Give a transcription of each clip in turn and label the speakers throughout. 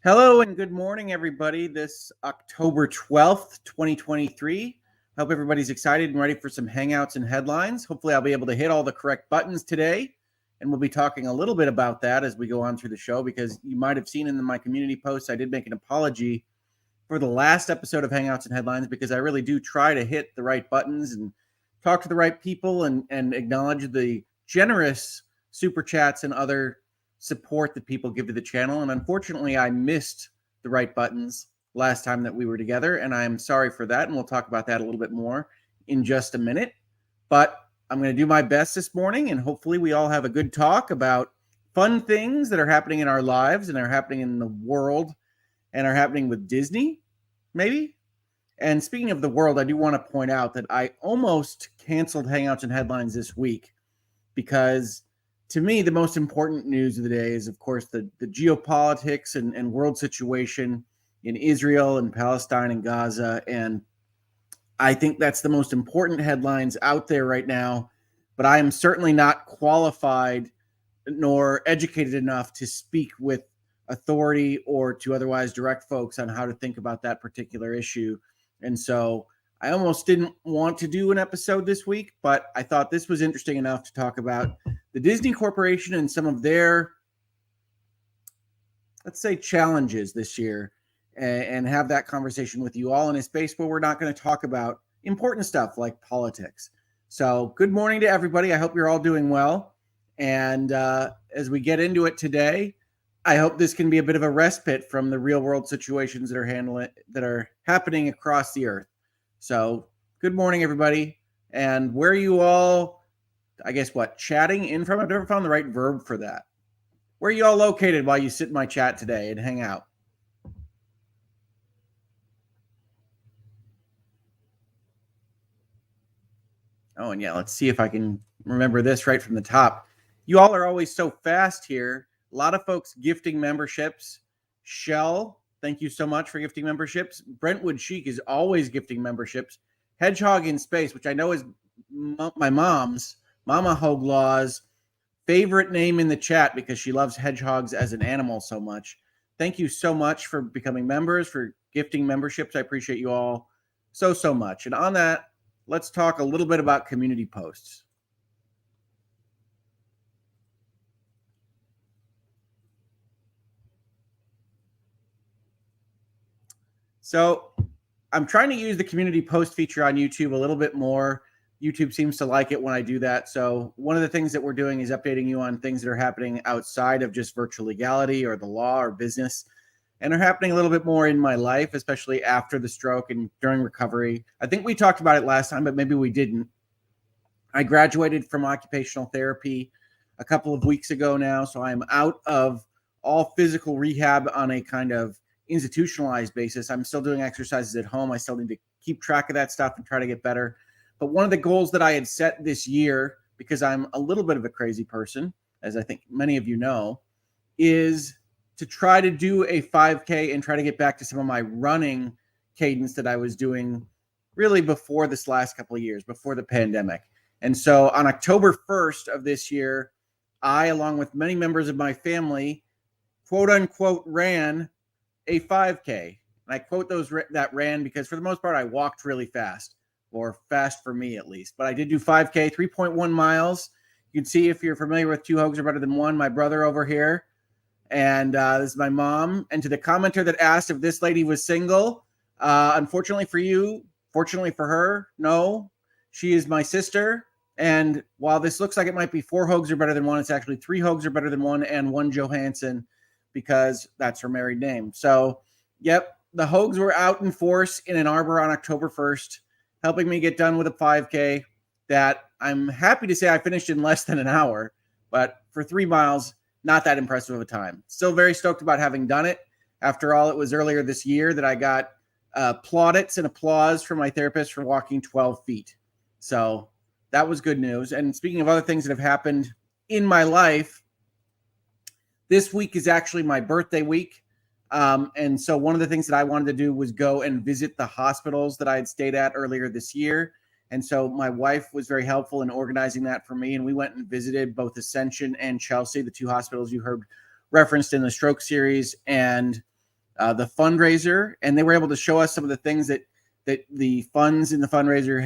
Speaker 1: Hello and good morning, everybody. This October 12th, 2023. Hope everybody's excited and ready for some hangouts and headlines. Hopefully I'll be able to hit all the correct buttons today, and we'll be talking a little bit about that as we go on through the show, because you might have seen in my community posts, I did make an apology for the last episode of Hangouts and Headlines, because I really do try to hit the right buttons and talk to the right people and acknowledge the generous super chats and other support that people give to the channel. And unfortunately, I missed the right buttons last time that we were together, and I'm sorry for that. And we'll talk about that a little bit more in just a minute. But I'm going to do my best this morning, and hopefully we all have a good talk about fun things that are happening in our lives and are happening in the world and are happening with Disney, maybe. And speaking of the world, I do want to point out that I almost canceled Hangouts and Headlines this week because, to me, the most important news of the day is, of course, the geopolitics and world situation in Israel and Palestine and Gaza. And I think that's the most important headlines out there right now. But I am certainly not qualified nor educated enough to speak with authority or to otherwise direct folks on how to think about that particular issue. And so I almost didn't want to do an episode this week, but I thought this was interesting enough to talk about the Disney Corporation and some of their, let's say, challenges this year, and have that conversation with you all in a space where we're not going to talk about important stuff like politics. So good morning to everybody. I hope you're all doing well. And as we get into it today, I hope this can be a bit of a respite from the real world situations that are happening across the earth. So good morning, everybody. And where are you all, I guess, chatting in from? I've never found the right verb for that. Where are you all located while you sit in my chat today and hang out? Oh, and yeah, let's see if I can remember this right from the top. You all are always so fast here. A lot of folks gifting memberships. Shell, thank you so much for gifting memberships. Brentwood Chic is always gifting memberships. Hedgehog in Space, which I know is my mom's, Mama Hoeg Law's favorite name in the chat because she loves hedgehogs as an animal so much. Thank you so much for becoming members, for gifting memberships. I appreciate you all so much. And on that, let's talk a little bit about community posts. So I'm trying to use the community post feature on YouTube a little bit more. YouTube seems to like it when I do that. So one of the things that we're doing is updating you on things that are happening outside of just virtual legality or the law or business, and are happening a little bit more in my life, especially after the stroke and during recovery. I think we talked about it last time, but maybe we didn't. I graduated from occupational therapy a couple of weeks ago now, so I'm out of all physical rehab on a kind of institutionalized basis. I'm still doing exercises at home. I still need to keep track of that stuff and try to get better. But one of the goals that I had set this year, because I'm a little bit of a crazy person, as I think many of you know, is to try to do a 5K and try to get back to some of my running cadence that I was doing really before this last couple of years, before the pandemic. And so on October 1st of this year, I, along with many members of my family, quote unquote, ran a 5K. And I quote that ran because for the most part, I walked really fast, or fast for me at least. But I did do 5K, 3.1 miles. You can see, if you're familiar with Two Hoegs Are Better Than One, my brother over here. And this is my mom. And to the commenter that asked if this lady was single, unfortunately for you, fortunately for her, no. She is my sister. And while this looks like it might be 4 Hoegs Are Better Than One, it's actually 3 Hoegs Are Better Than One and 1 Johansson, because that's her married name. So, yep, the Hoegs were out in force in Ann Arbor on October 1st, helping me get done with a 5K that I'm happy to say I finished in less than an hour. But for 3 miles, not that impressive of a time. Still very stoked about having done it. After all, it was earlier this year that I got plaudits and applause from my therapist for walking 12 feet. So that was good news. And speaking of other things that have happened in my life, this week is actually my birthday week. And so one of the things that I wanted to do was go and visit the hospitals that I had stayed at earlier this year. And so my wife was very helpful in organizing that for me. And we went and visited both Ascension and Chelsea, the 2 hospitals you heard referenced in the stroke series. And the fundraiser, and they were able to show us some of the things that the funds in the fundraiser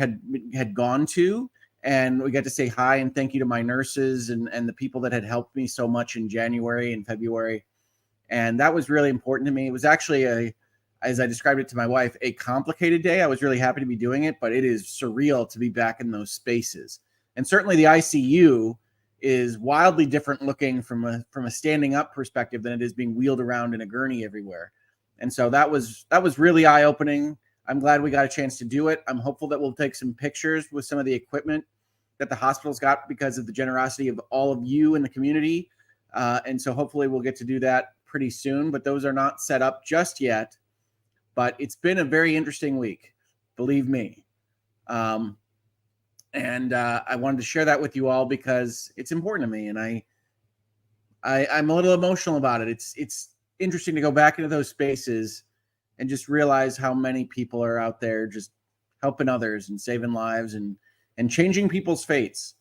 Speaker 1: had gone to. And we got to say hi and thank you to my nurses and the people that had helped me so much in January and February. And that was really important to me. It was actually as I described it to my wife, a complicated day. I was really happy to be doing it, but it is surreal to be back in those spaces. And certainly the ICU is wildly different looking from a standing up perspective than it is being wheeled around in a gurney everywhere. And so that was really eye-opening. I'm glad we got a chance to do it. I'm hopeful that we'll take some pictures with some of the equipment that the hospital's got because of the generosity of all of you in the community. And so hopefully we'll get to do that pretty soon, but those are not set up just yet. But it's been a very interesting week, believe me. And I wanted to share that with you all because it's important to me, and I'm a little emotional about it. It's interesting to go back into those spaces and just realize how many people are out there just helping others and saving lives and changing people's fates.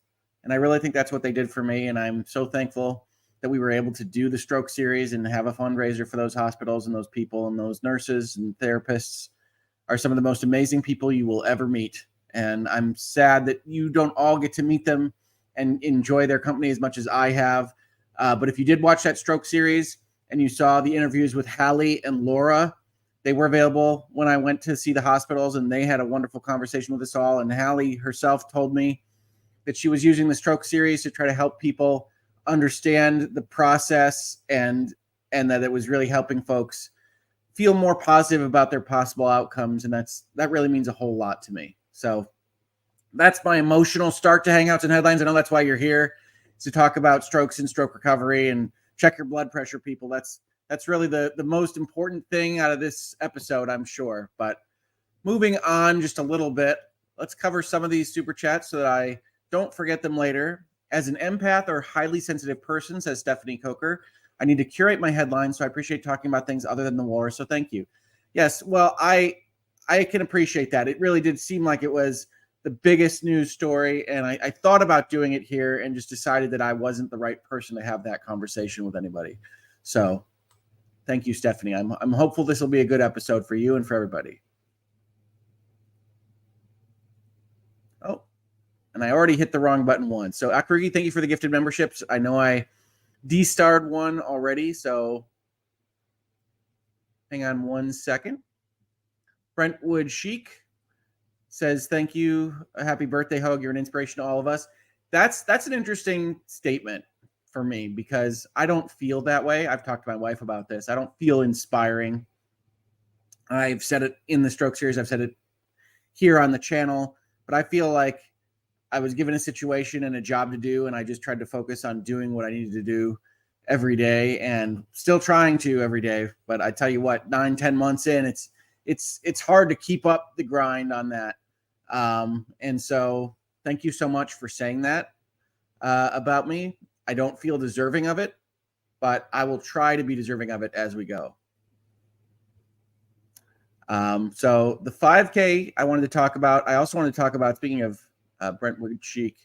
Speaker 1: And I really think that's what they did for me, and I'm so thankful that we were able to do the stroke series and have a fundraiser for those hospitals and those people, and those nurses and therapists are some of the most amazing people you will ever meet. And I'm sad that you don't all get to meet them and enjoy their company as much as I have. But if you did watch that stroke series and you saw the interviews with Hallie and Laura, they were available when I went to see the hospitals, and they had a wonderful conversation with us all. And Hallie herself told me that she was using the stroke series to try to help people understand the process and that it was really helping folks feel more positive about their possible outcomes. And that really means a whole lot to me. So that's my emotional start to Hangouts and Headlines. I know that's why you're here, to talk about strokes and stroke recovery and check your blood pressure, people. That's really the most important thing out of this episode, I'm sure. But moving on just a little bit, let's cover some of these super chats so that I don't forget them later. As an empath or highly sensitive person, says Stephanie Coker, I need to curate my headlines, so I appreciate talking about things other than the war, so thank you. Yes, well, I can appreciate that. It really did seem like it was the biggest news story, and I thought about doing it here and just decided that I wasn't the right person to have that conversation with anybody. So thank you, Stephanie. I'm hopeful this will be a good episode for you and for everybody. Oh, and I already hit the wrong button once. So Akrugi, thank you for the gifted memberships. I know I de-starred one already, so hang on one second. Brentwood Chic says, thank you. Happy birthday, Hoeg. You're an inspiration to all of us. That's an interesting statement for me because I don't feel that way. I've talked to my wife about this. I don't feel inspiring. I've said it in the stroke series. I've said it here on the channel, but I feel like I was given a situation and a job to do, and I just tried to focus on doing what I needed to do every day, and still trying to every day. But I tell you what, 9-10 months in, it's hard to keep up the grind on that. And so thank you so much for saying that about me. I don't feel deserving of it, but I will try to be deserving of it as we go. So the 5K I wanted to talk about. I also wanted to talk about, speaking of Brentwood Chic,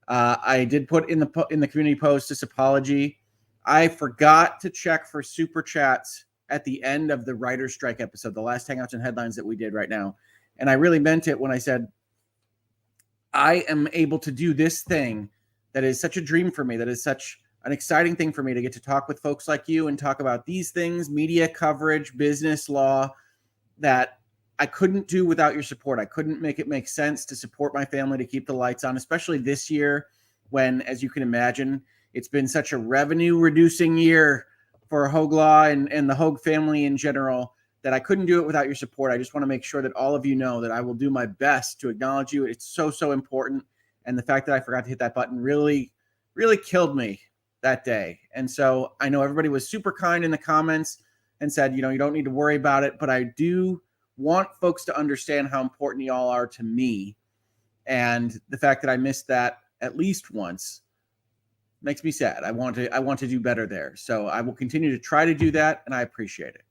Speaker 1: I did put in the community post this apology. I forgot to check for super chats at the end of the writer's strike episode, the last Hangouts and Headlines that we did right now. And I really meant it when I said, I am able to do this thing that is such a dream for me, that is such an exciting thing for me to get to talk with folks like you and talk about these things, media coverage, business law, that I couldn't do without your support. I couldn't make it make sense to support my family, to keep the lights on, especially this year when, as you can imagine, it's been such a revenue-reducing year for Hoeg Law and the Hoeg family in general, that I couldn't do it without your support. I just want to make sure that all of you know that I will do my best to acknowledge you. It's so, so important. And the fact that I forgot to hit that button really, really killed me that day. And so I know everybody was super kind in the comments and said, you don't need to worry about it. But I do want folks to understand how important y'all are to me. And the fact that I missed that at least once makes me sad. I want to do better there. So I will continue to try to do that, and I appreciate it.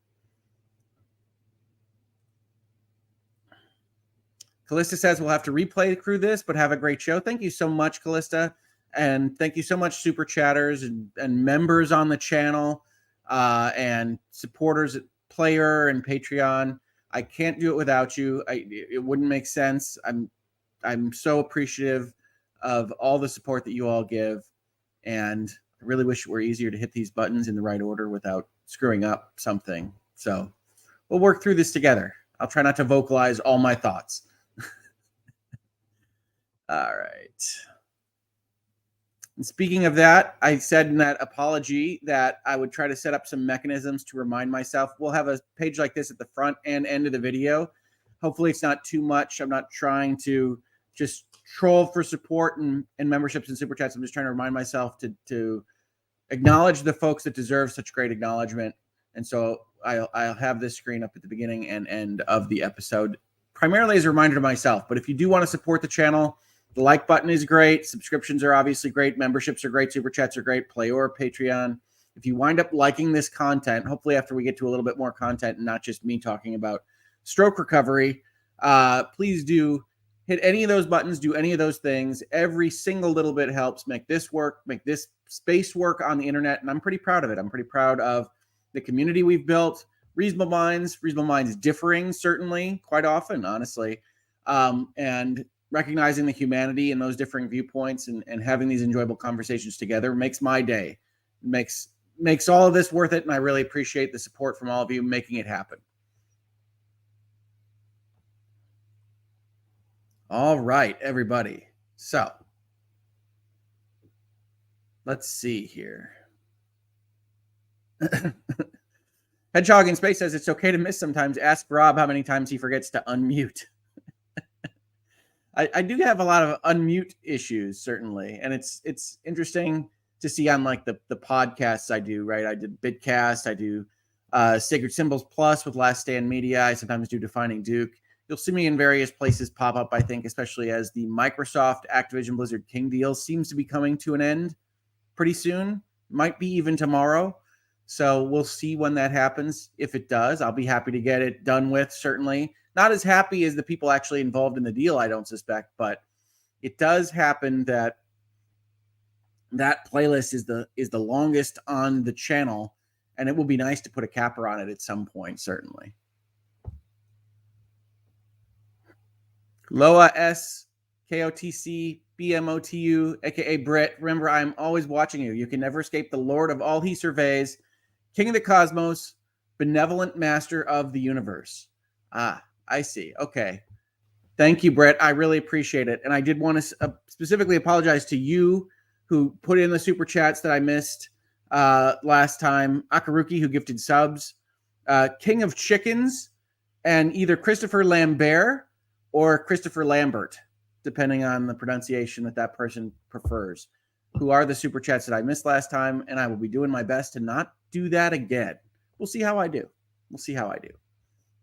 Speaker 1: Callista says we'll have to replay through this, but have a great show. Thank you so much, Callista. And thank you so much, super chatters and members on the channel and supporters player and Patreon. I can't do it without you. It wouldn't make sense. I'm so appreciative of all the support that you all give, and I really wish it were easier to hit these buttons in the right order without screwing up something. So we'll work through this together. I'll try not to vocalize all my thoughts. All right. And speaking of that, I said in that apology that I would try to set up some mechanisms to remind myself. We'll have a page like this at the front and end of the video. Hopefully it's not too much. I'm not trying to just troll for support and memberships and super chats. I'm just trying to remind myself to acknowledge the folks that deserve such great acknowledgement. And so I'll have this screen up at the beginning and end of the episode, primarily as a reminder to myself. But if you do want to support the channel, the like button is great. Subscriptions are obviously great. Memberships are great. Super chats are great. Play or Patreon. If you wind up liking this content, hopefully after we get to a little bit more content and not just me talking about stroke recovery, please do hit any of those buttons, do any of those things. Every single little bit helps make this work, make this space work on the internet. And I'm pretty proud of it. I'm pretty proud of the community we've built. Reasonable minds differing, certainly, quite often, honestly. And recognizing the humanity in those differing viewpoints and having these enjoyable conversations together makes my day. Makes all of this worth it. And I really appreciate the support from all of you making it happen. All right, everybody. So let's see here. Hedgehog in Space says it's okay to miss sometimes. Ask Rob how many times he forgets to unmute. I do have a lot of unmute issues, certainly. And it's interesting to see on like the podcasts I do, right? I did Bitcast. I do Sacred Symbols Plus with Last Stand Media. I sometimes do Defining Duke. You'll see me in various places pop up, I think, especially as the Microsoft Activision Blizzard King deal seems to be coming to an end pretty soon. Might be even tomorrow. So we'll see when that happens. If it does, I'll be happy to get it done with, certainly. Not as happy as the people actually involved in the deal, I don't suspect, but it does happen that that playlist is the longest on the channel, and it will be nice to put a capper on it at some point, certainly. Loa S, KOTC, BMOTU, aka Brit. Remember, I'm always watching you. You can never escape the Lord of all he surveys, King of the Cosmos, benevolent master of the universe. Ah, I see. Okay. Thank you, Brett. I really appreciate it. And I did want to specifically apologize to you who put in the super chats that I missed last time. Akaruki, who gifted subs. King of Chickens, and either Christopher Lambert or Christopher Lambert, depending on the pronunciation that person prefers, who are the super chats that I missed last time. And I will be doing my best to not do that again. We'll see how I do.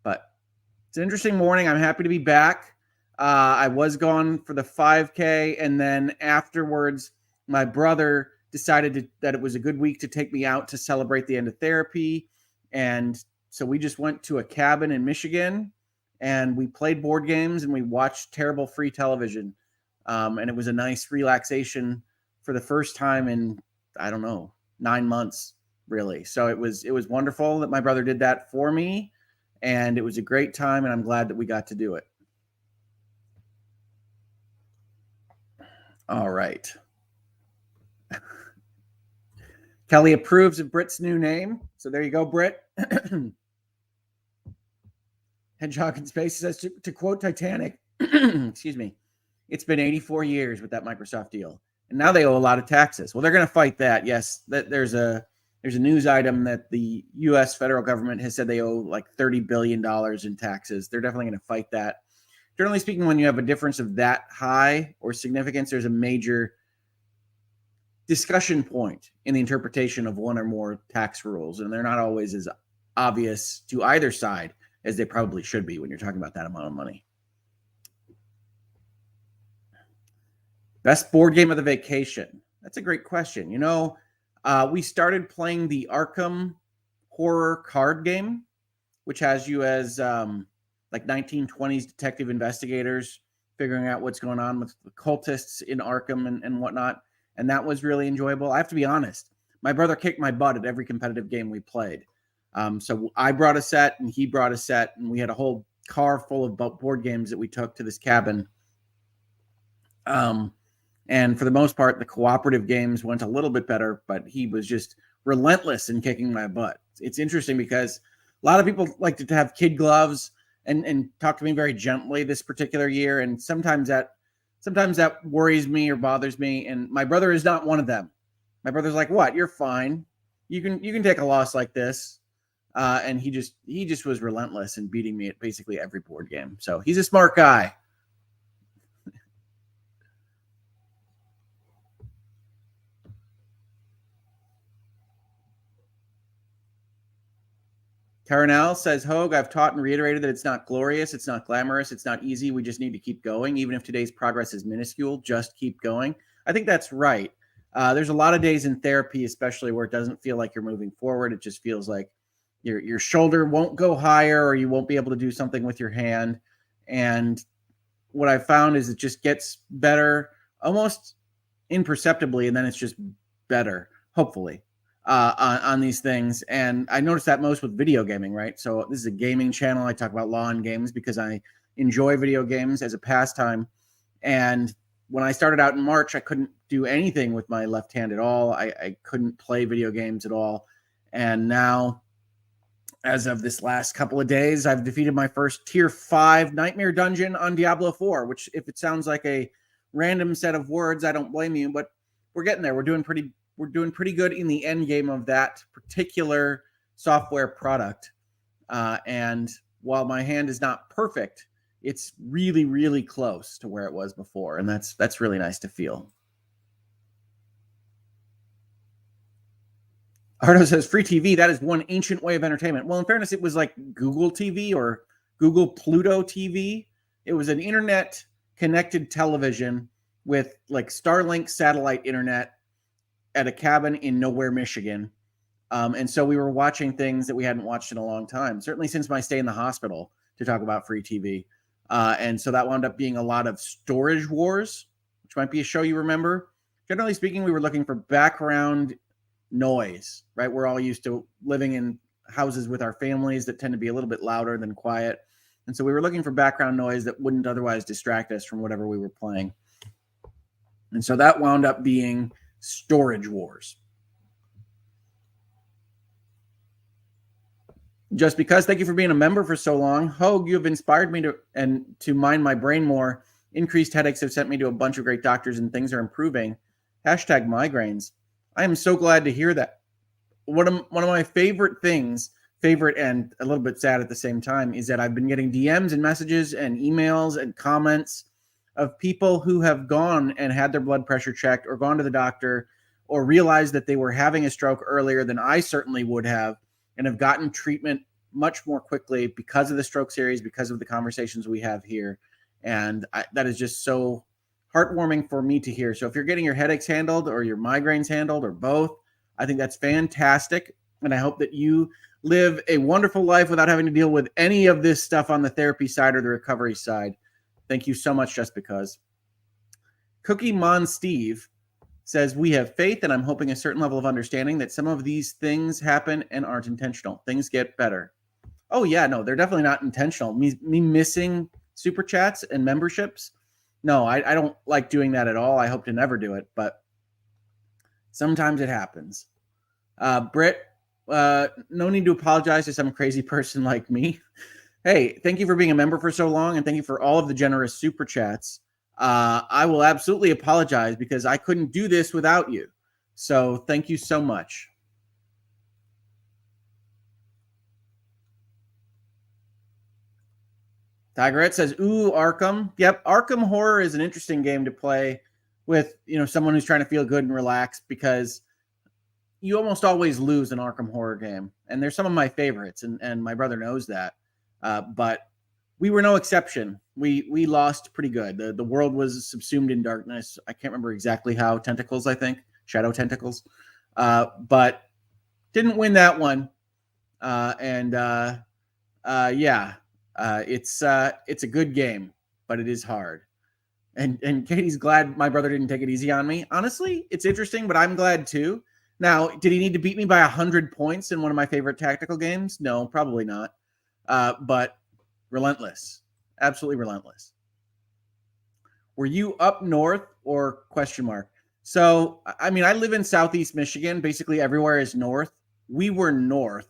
Speaker 1: But it's an interesting morning. I'm happy to be back. I was gone for the 5K, and then afterwards, my brother decided that it was a good week to take me out to celebrate the end of therapy. And so we just went to a cabin in Michigan, and we played board games, and we watched terrible free television. And it was a nice relaxation for the first time in, 9 months, really. So it was wonderful that my brother did that for me. And it was a great time, and I'm glad that we got to do it. All right. Kelly approves of Britt's new name. So there you go, Britt. Hedgehog in Space says, to quote Titanic, excuse me, it's been 84 years with that Microsoft deal. And now they owe a lot of taxes. Well, they're going to fight that. Yes, there's a news item that the U.S. federal government has said they owe like $30 billion in taxes. They're definitely going to fight that. Generally speaking, when you have a difference of that high or significance, there's a major discussion point in the interpretation of one or more tax rules. And they're not always as obvious to either side as they probably should be when you're talking about that amount of money. Best board game of the vacation. That's a great question. We started playing the Arkham horror card game, which has you as like 1920s detective investigators figuring out what's going on with the cultists in Arkham and whatnot. And that was really enjoyable. I have to be honest. My brother kicked my butt at every competitive game we played. So I brought a set and he brought a set, and we had a whole car full of board games that we took to this cabin. And for the most part, the cooperative games went a little bit better, but he was just relentless in kicking my butt. It's interesting because a lot of people like to have kid gloves and talk to me very gently this particular year. And sometimes that worries me or bothers me. And my brother is not one of them. My brother's like, "What? You're fine. You can take a loss like this." And he just was relentless in beating me at basically every board game. So he's a smart guy. Carnell says, Hoeg, I've taught and reiterated that it's not glorious, it's not glamorous, it's not easy. We just need to keep going. Even if today's progress is minuscule, just keep going. I think that's right. There's a lot of days in therapy, especially where it doesn't feel like you're moving forward. It just feels like your shoulder won't go higher, or you won't be able to do something with your hand. And what I found is it just gets better almost imperceptibly, and then it's just better, hopefully. On these things. And I noticed that most with video gaming, right? So this is a gaming channel. I talk about law and games because I enjoy video games as a pastime. And when I started out in March, I couldn't do anything with my left hand at all. I couldn't play video games at all. And now, as of this last couple of days, I've defeated my first tier 5 nightmare dungeon on Diablo 4, which, if it sounds like a random set of words, I don't blame you, but we're getting there. We're doing pretty good in the end game of that particular software product. And while my hand is not perfect, it's really, really close to where it was before. And that's really nice to feel. Ardo says, free TV, that is one ancient way of entertainment. Well, in fairness, it was like Google TV or Google Pluto TV. It was an internet connected television with like Starlink satellite internet at a cabin in nowhere, Michigan. And so we were watching things that we hadn't watched in a long time, certainly since my stay in the hospital, to talk about free TV. And so that wound up being a lot of Storage Wars, which might be a show you remember. Generally speaking, we were looking for background noise, right? We're all used to living in houses with our families that tend to be a little bit louder than quiet. And so we were looking for background noise that wouldn't otherwise distract us from whatever we were playing. And so that wound up being Storage Wars. Just because, thank you for being a member for so long. Hoeg, you have inspired me to mind my brain more. Increased headaches have sent me to a bunch of great doctors and things are improving. Hashtag migraines. I am so glad to hear that. One of my favorite things, favorite and a little bit sad at the same time, is that I've been getting DMs and messages and emails and comments of people who have gone and had their blood pressure checked or gone to the doctor or realized that they were having a stroke earlier than I certainly would have, and have gotten treatment much more quickly because of the stroke series, because of the conversations we have here. And that is just so heartwarming for me to hear. So if you're getting your headaches handled or your migraines handled or both, I think that's fantastic. And I hope that you live a wonderful life without having to deal with any of this stuff on the therapy side or the recovery side. Thank you so much, Just Because. Cookie Mon Steve says, we have faith, and I'm hoping a certain level of understanding that some of these things happen and aren't intentional. Things get better. Oh, yeah, no, they're definitely not intentional. Me missing super chats and memberships, no, I don't like doing that at all. I hope to never do it, but sometimes it happens. Britt, no need to apologize to some crazy person like me. Hey, thank you for being a member for so long, and thank you for all of the generous super chats. I will absolutely apologize because I couldn't do this without you. So thank you so much. Tigerette says, ooh, Arkham. Yep, Arkham Horror is an interesting game to play with, someone who's trying to feel good and relax, because you almost always lose an Arkham Horror game. And they're some of my favorites, and my brother knows that. But we were no exception. We lost pretty good. The world was subsumed in darkness. I can't remember exactly how. Tentacles, I think. Shadow tentacles. But didn't win that one. Yeah. It's a good game, but it is hard. And Katie's glad my brother didn't take it easy on me. Honestly, it's interesting, but I'm glad too. Now, did he need to beat me by 100 points in one of my favorite tactical games? No, probably not. But relentless, absolutely relentless. Were you up north or question mark? So, I mean, I live in Southeast Michigan. Basically, everywhere is north. We were north,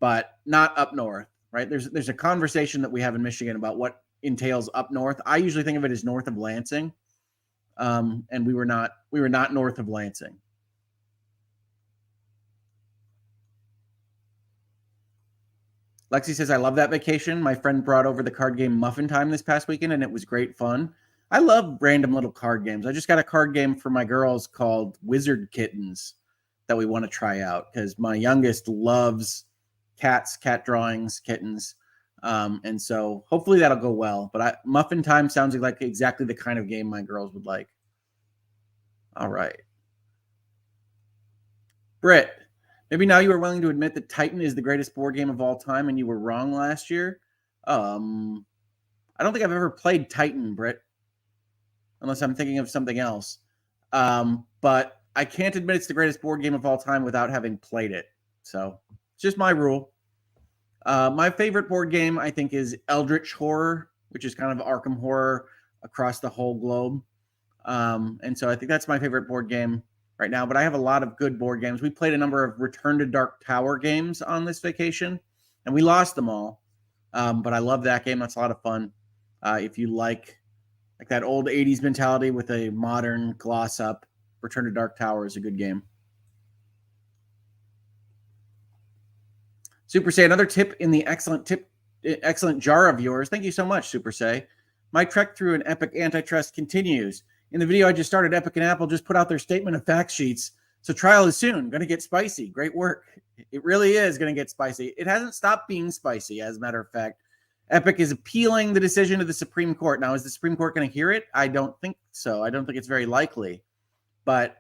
Speaker 1: but not up north, right? There's a conversation that we have in Michigan about what entails up north. I usually think of it as north of Lansing, and we were not north of Lansing. Lexi says, I love that vacation. My friend brought over the card game Muffin Time this past weekend, and it was great fun. I love random little card games. I just got a card game for my girls called Wizard Kittens that we want to try out because my youngest loves cats, cat drawings, kittens. And so hopefully that'll go well. But Muffin Time sounds like exactly the kind of game my girls would like. All right. Britt, maybe now you are willing to admit that Titan is the greatest board game of all time and you were wrong last year. I don't think I've ever played Titan, Britt, unless I'm thinking of something else. But I can't admit it's the greatest board game of all time without having played it. So it's just my rule. My favorite board game, I think, is Eldritch Horror, which is kind of Arkham Horror across the whole globe. And so I think that's my favorite board game right now. But I have a lot of good board games. We played a number of Return to Dark Tower games on this vacation, and we lost them all. But I love that game. That's a lot of fun. If you like that old 80s mentality with a modern gloss up, Return to Dark Tower is a good game. Super Say, another tip in the excellent jar of yours. Thank you so much, Super Say. My trek through an Epic antitrust continues. In the video I just started, Epic and Apple just put out their statement of fact sheets. So trial is soon. Going to get spicy. Great work. It really is going to get spicy. It hasn't stopped being spicy, as a matter of fact. Epic is appealing the decision to the Supreme Court. Now, is the Supreme Court going to hear it? I don't think so. I don't think it's very likely. But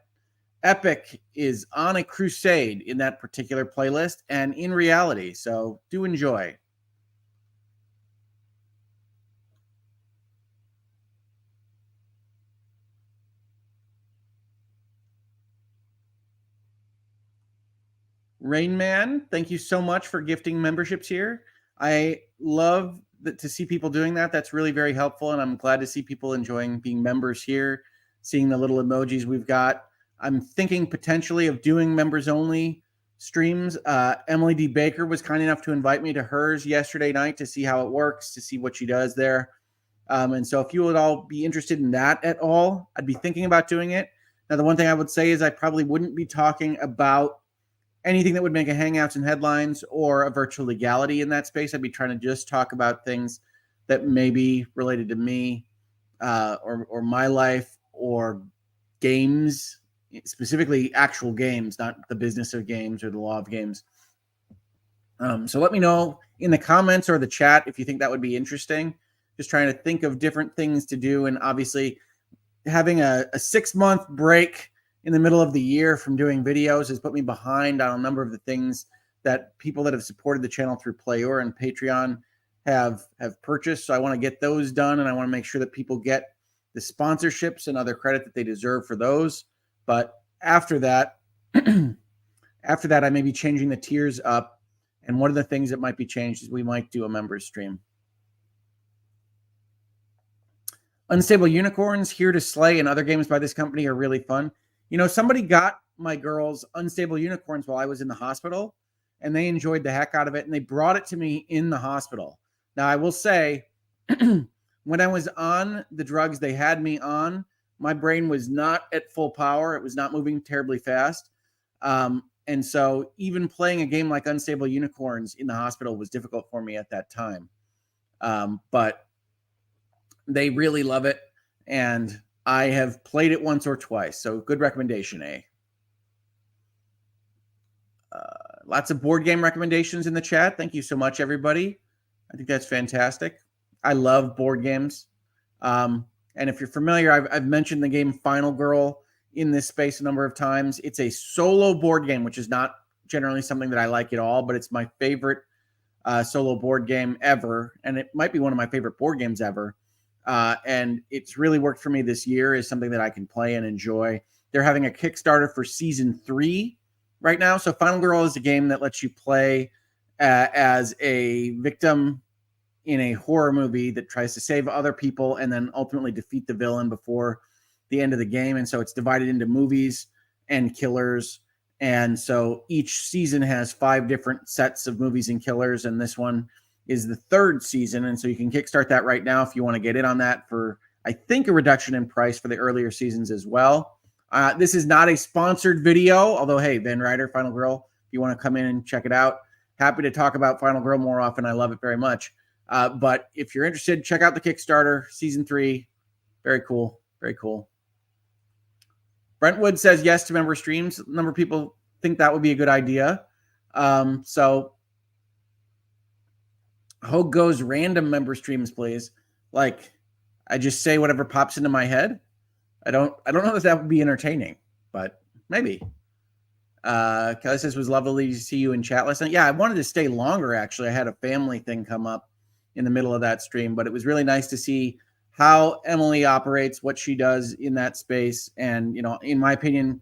Speaker 1: Epic is on a crusade in that particular playlist and in reality. So do enjoy. Rain Man, thank you so much for gifting memberships here. I love to see people doing that. That's really very helpful. And I'm glad to see people enjoying being members here, seeing the little emojis we've got. I'm thinking potentially of doing members only streams. Emily D. Baker was kind enough to invite me to hers yesterday night to see how it works, to see what she does there. And so if you would all be interested in that at all, I'd be thinking about doing it. Now, the one thing I would say is I probably wouldn't be talking about anything that would make a Hangouts and Headlines or a virtual legality in that space. I'd be trying to just talk about things that may be related to me or my life or games, specifically actual games, not the business of games or the law of games. So let me know in the comments or the chat if you think that would be interesting. Just trying to think of different things to do. And obviously having a 6-month break in the middle of the year from doing videos has put me behind on a number of the things that people that have supported the channel through Player and Patreon have purchased. So I want to get those done, and I want to make sure that people get the sponsorships and other credit that they deserve for those. But after that, I may be changing the tiers up. And one of the things that might be changed is we might do a members stream. Unstable Unicorns, Here to Slay, and other games by this company are really fun. You know, somebody got my girls Unstable Unicorns while I was in the hospital, and they enjoyed the heck out of it, and they brought it to me in the hospital. Now, I will say, when I was on the drugs they had me on, my brain was not at full power. It was not moving terribly fast. And so even playing a game like Unstable Unicorns in the hospital was difficult for me at that time. But they really love it, and I have played it once or twice, so good recommendation, eh? Lots of board game recommendations in the chat. Thank you so much, everybody. I think that's fantastic. I love board games. And if you're familiar, I've mentioned the game Final Girl in this space a number of times. It's a solo board game, which is not generally something that I like at all, but it's my favorite solo board game ever, and it might be one of my favorite board games ever. And it's really worked for me this year as something that I can play and enjoy. They're having a Kickstarter for season 3 right now. So Final Girl is a game that lets you play as a victim in a horror movie that tries to save other people and then ultimately defeat the villain before the end of the game. And so it's divided into movies and killers. And so each season has 5 different sets of movies and killers. And this one is the 3rd season. And so you can kickstart that right now if you want to get in on that for, I think, a reduction in price for the earlier seasons as well. This is not a sponsored video, although, hey, Van Ryder, Final Girl, if you want to come in and check it out, happy to talk about Final Girl more often. I love it very much. But if you're interested, check out the Kickstarter, season 3. Very cool. Very cool. Brentwood says yes to member streams. A number of people think that would be a good idea. So Hoeg goes random member streams, please. Like, I just say whatever pops into my head. I don't know if that would be entertaining, but maybe. Kelly says, was lovely to see you in chat last night. Yeah, I wanted to stay longer, actually. I had a family thing come up in the middle of that stream, but it was really nice to see how Emily operates, what she does in that space. And, you know, in my opinion,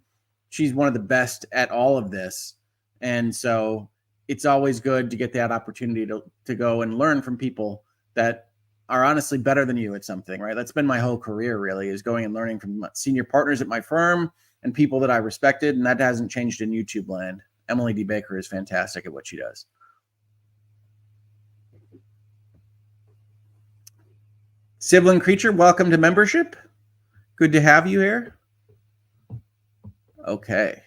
Speaker 1: she's one of the best at all of this. And so it's always good to get that opportunity to go and learn from people that are honestly better than you at something, right? That's been my whole career, really, is going and learning from senior partners at my firm and people that I respected. And that hasn't changed in YouTube land. Emily D. Baker is fantastic at what she does. Sibling Creature, welcome to membership. Good to have you here. Okay.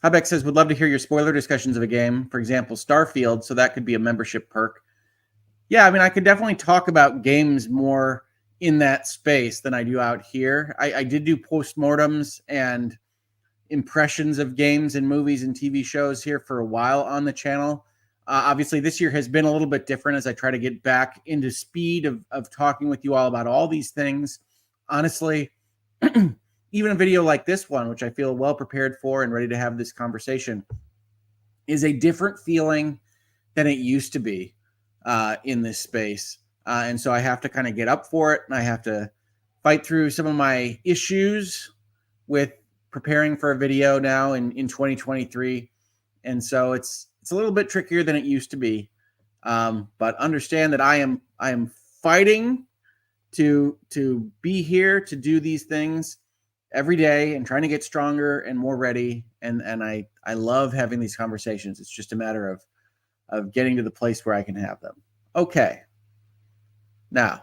Speaker 1: Habeck says, would love to hear your spoiler discussions of a game, for example, Starfield, so that could be a membership perk. Yeah, I mean, I could definitely talk about games more in that space than I do out here. I did do postmortems and impressions of games and movies and TV shows here for a while on the channel. Obviously, this year has been a little bit different as I try to get back into speed of talking with you all about all these things. Honestly, even a video like this one, which I feel well prepared for and ready to have this conversation, is a different feeling than it used to be in this space. And so I have to kind of get up for it, and I have to fight through some of my issues with preparing for a video now in 2023. And so it's a little bit trickier than it used to be. But understand that I am fighting to be here to do these things every day and trying to get stronger and more ready. And I love having these conversations. It's just a matter of getting to the place where I can have them. Okay. Now,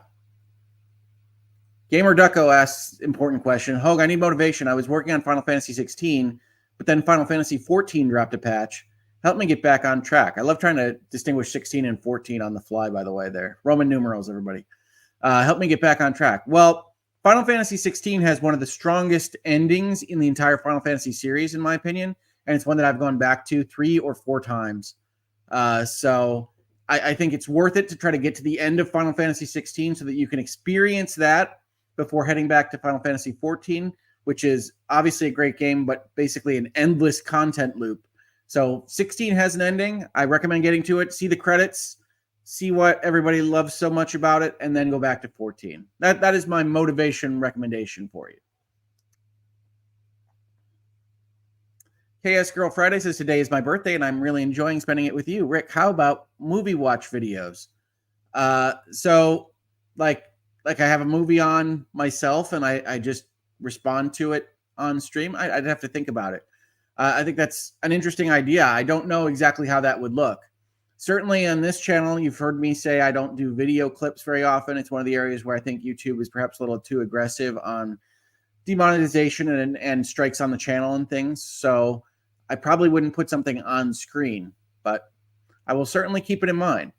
Speaker 1: Gamer Ducko asks important question. Hoeg, I need motivation. I was working on Final Fantasy 16, but then Final Fantasy 14 dropped a patch. Help me get back on track. I love trying to distinguish 16 and 14 on the fly, by the way, there. Roman numerals, everybody. Help me get back on track. Well, Final Fantasy 16 has one of the strongest endings in the entire Final Fantasy series, in my opinion, and it's one that I've gone back to 3 or 4 times. So I think it's worth it to try to get to the end of Final Fantasy 16 so that you can experience that before heading back to Final Fantasy 14, which is obviously a great game, but basically an endless content loop. So 16 has an ending. I recommend getting to it, see the credits, see what everybody loves so much about it, and then go back to 14. That is my motivation recommendation for you. KS Girl Friday says, today is my birthday, and I'm really enjoying spending it with you. Rick, how about movie watch videos? So like I have a movie on myself, and I just respond to it on stream. I'd have to think about it. I think that's an interesting idea. I don't know exactly how that would look. Certainly on this channel, you've heard me say I don't do video clips very often. It's one of the areas where I think YouTube is perhaps a little too aggressive on demonetization and strikes on the channel and things. So I probably wouldn't put something on screen, but I will certainly keep it in mind.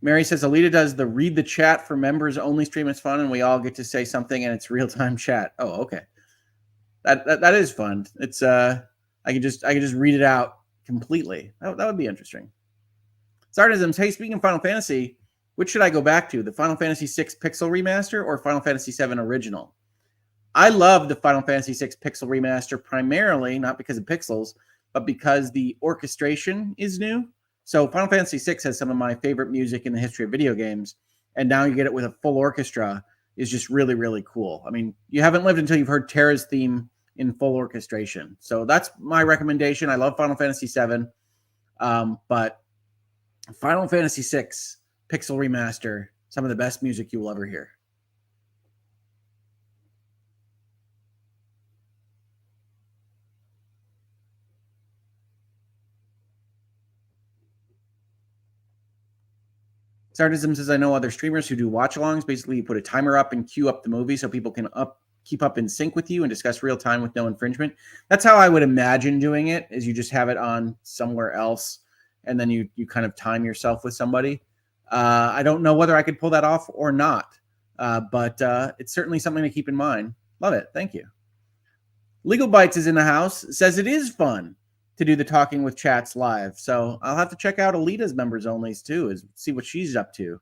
Speaker 1: Mary says, Alita does the read the chat for members only stream. It's fun, and we all get to say something, and it's real-time chat. Oh, okay. That is fun. It's I can just read it out completely. That would be interesting. Sardisms, hey, speaking of Final Fantasy, which should I go back to? The Final Fantasy VI Pixel Remaster or Final Fantasy VII Original? I love the Final Fantasy VI Pixel Remaster primarily, not because of pixels, but because the orchestration is new. So Final Fantasy VI has some of my favorite music in the history of video games, and now you get it with a full orchestra. is just really, really cool. I mean, you haven't lived until you've heard Terra's theme in full orchestration. So that's my recommendation. I love Final Fantasy VII, but Final Fantasy VI Pixel Remaster, some of the best music you will ever hear. Sardism says, I know other streamers who do watch-alongs. Basically, you put a timer up and queue up the movie so people can keep up in sync with you and discuss real time with no infringement. That's how I would imagine doing it, is you just have it on somewhere else, and then you kind of time yourself with somebody. I don't know whether I could pull that off or not, but it's certainly something to keep in mind. Love it. Thank you. Legal Bites is in the house, says it is fun to do the talking with chats live. So I'll have to check out Alita's members onlys too, see what she's up to.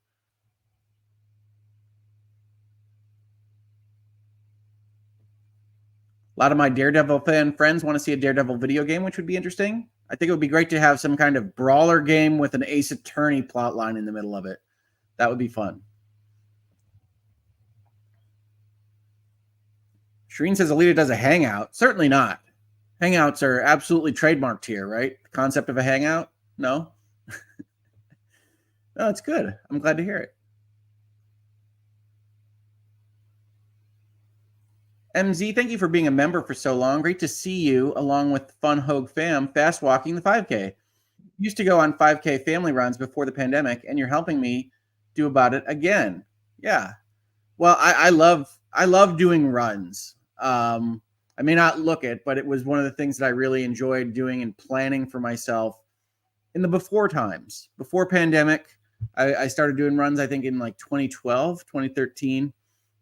Speaker 1: A lot of my Daredevil fan friends want to see a Daredevil video game, which would be interesting. I think it would be great to have some kind of brawler game with an Ace Attorney plot line in the middle of it. That would be fun. Shreen says Alita does a hangout. Certainly not. Hangouts are absolutely trademarked here, right? The concept of a hangout? No? No, it's good. I'm glad to hear it. MZ, thank you for being a member for so long. Great to see you along with Fun Hoeg fam fast walking the 5K. Used to go on 5K family runs before the pandemic, and you're helping me do about it again. Yeah. Well, I love doing runs. I may not look it, but it was one of the things that I really enjoyed doing and planning for myself in the before times. Before pandemic, I started doing runs, I think, in like 2012, 2013,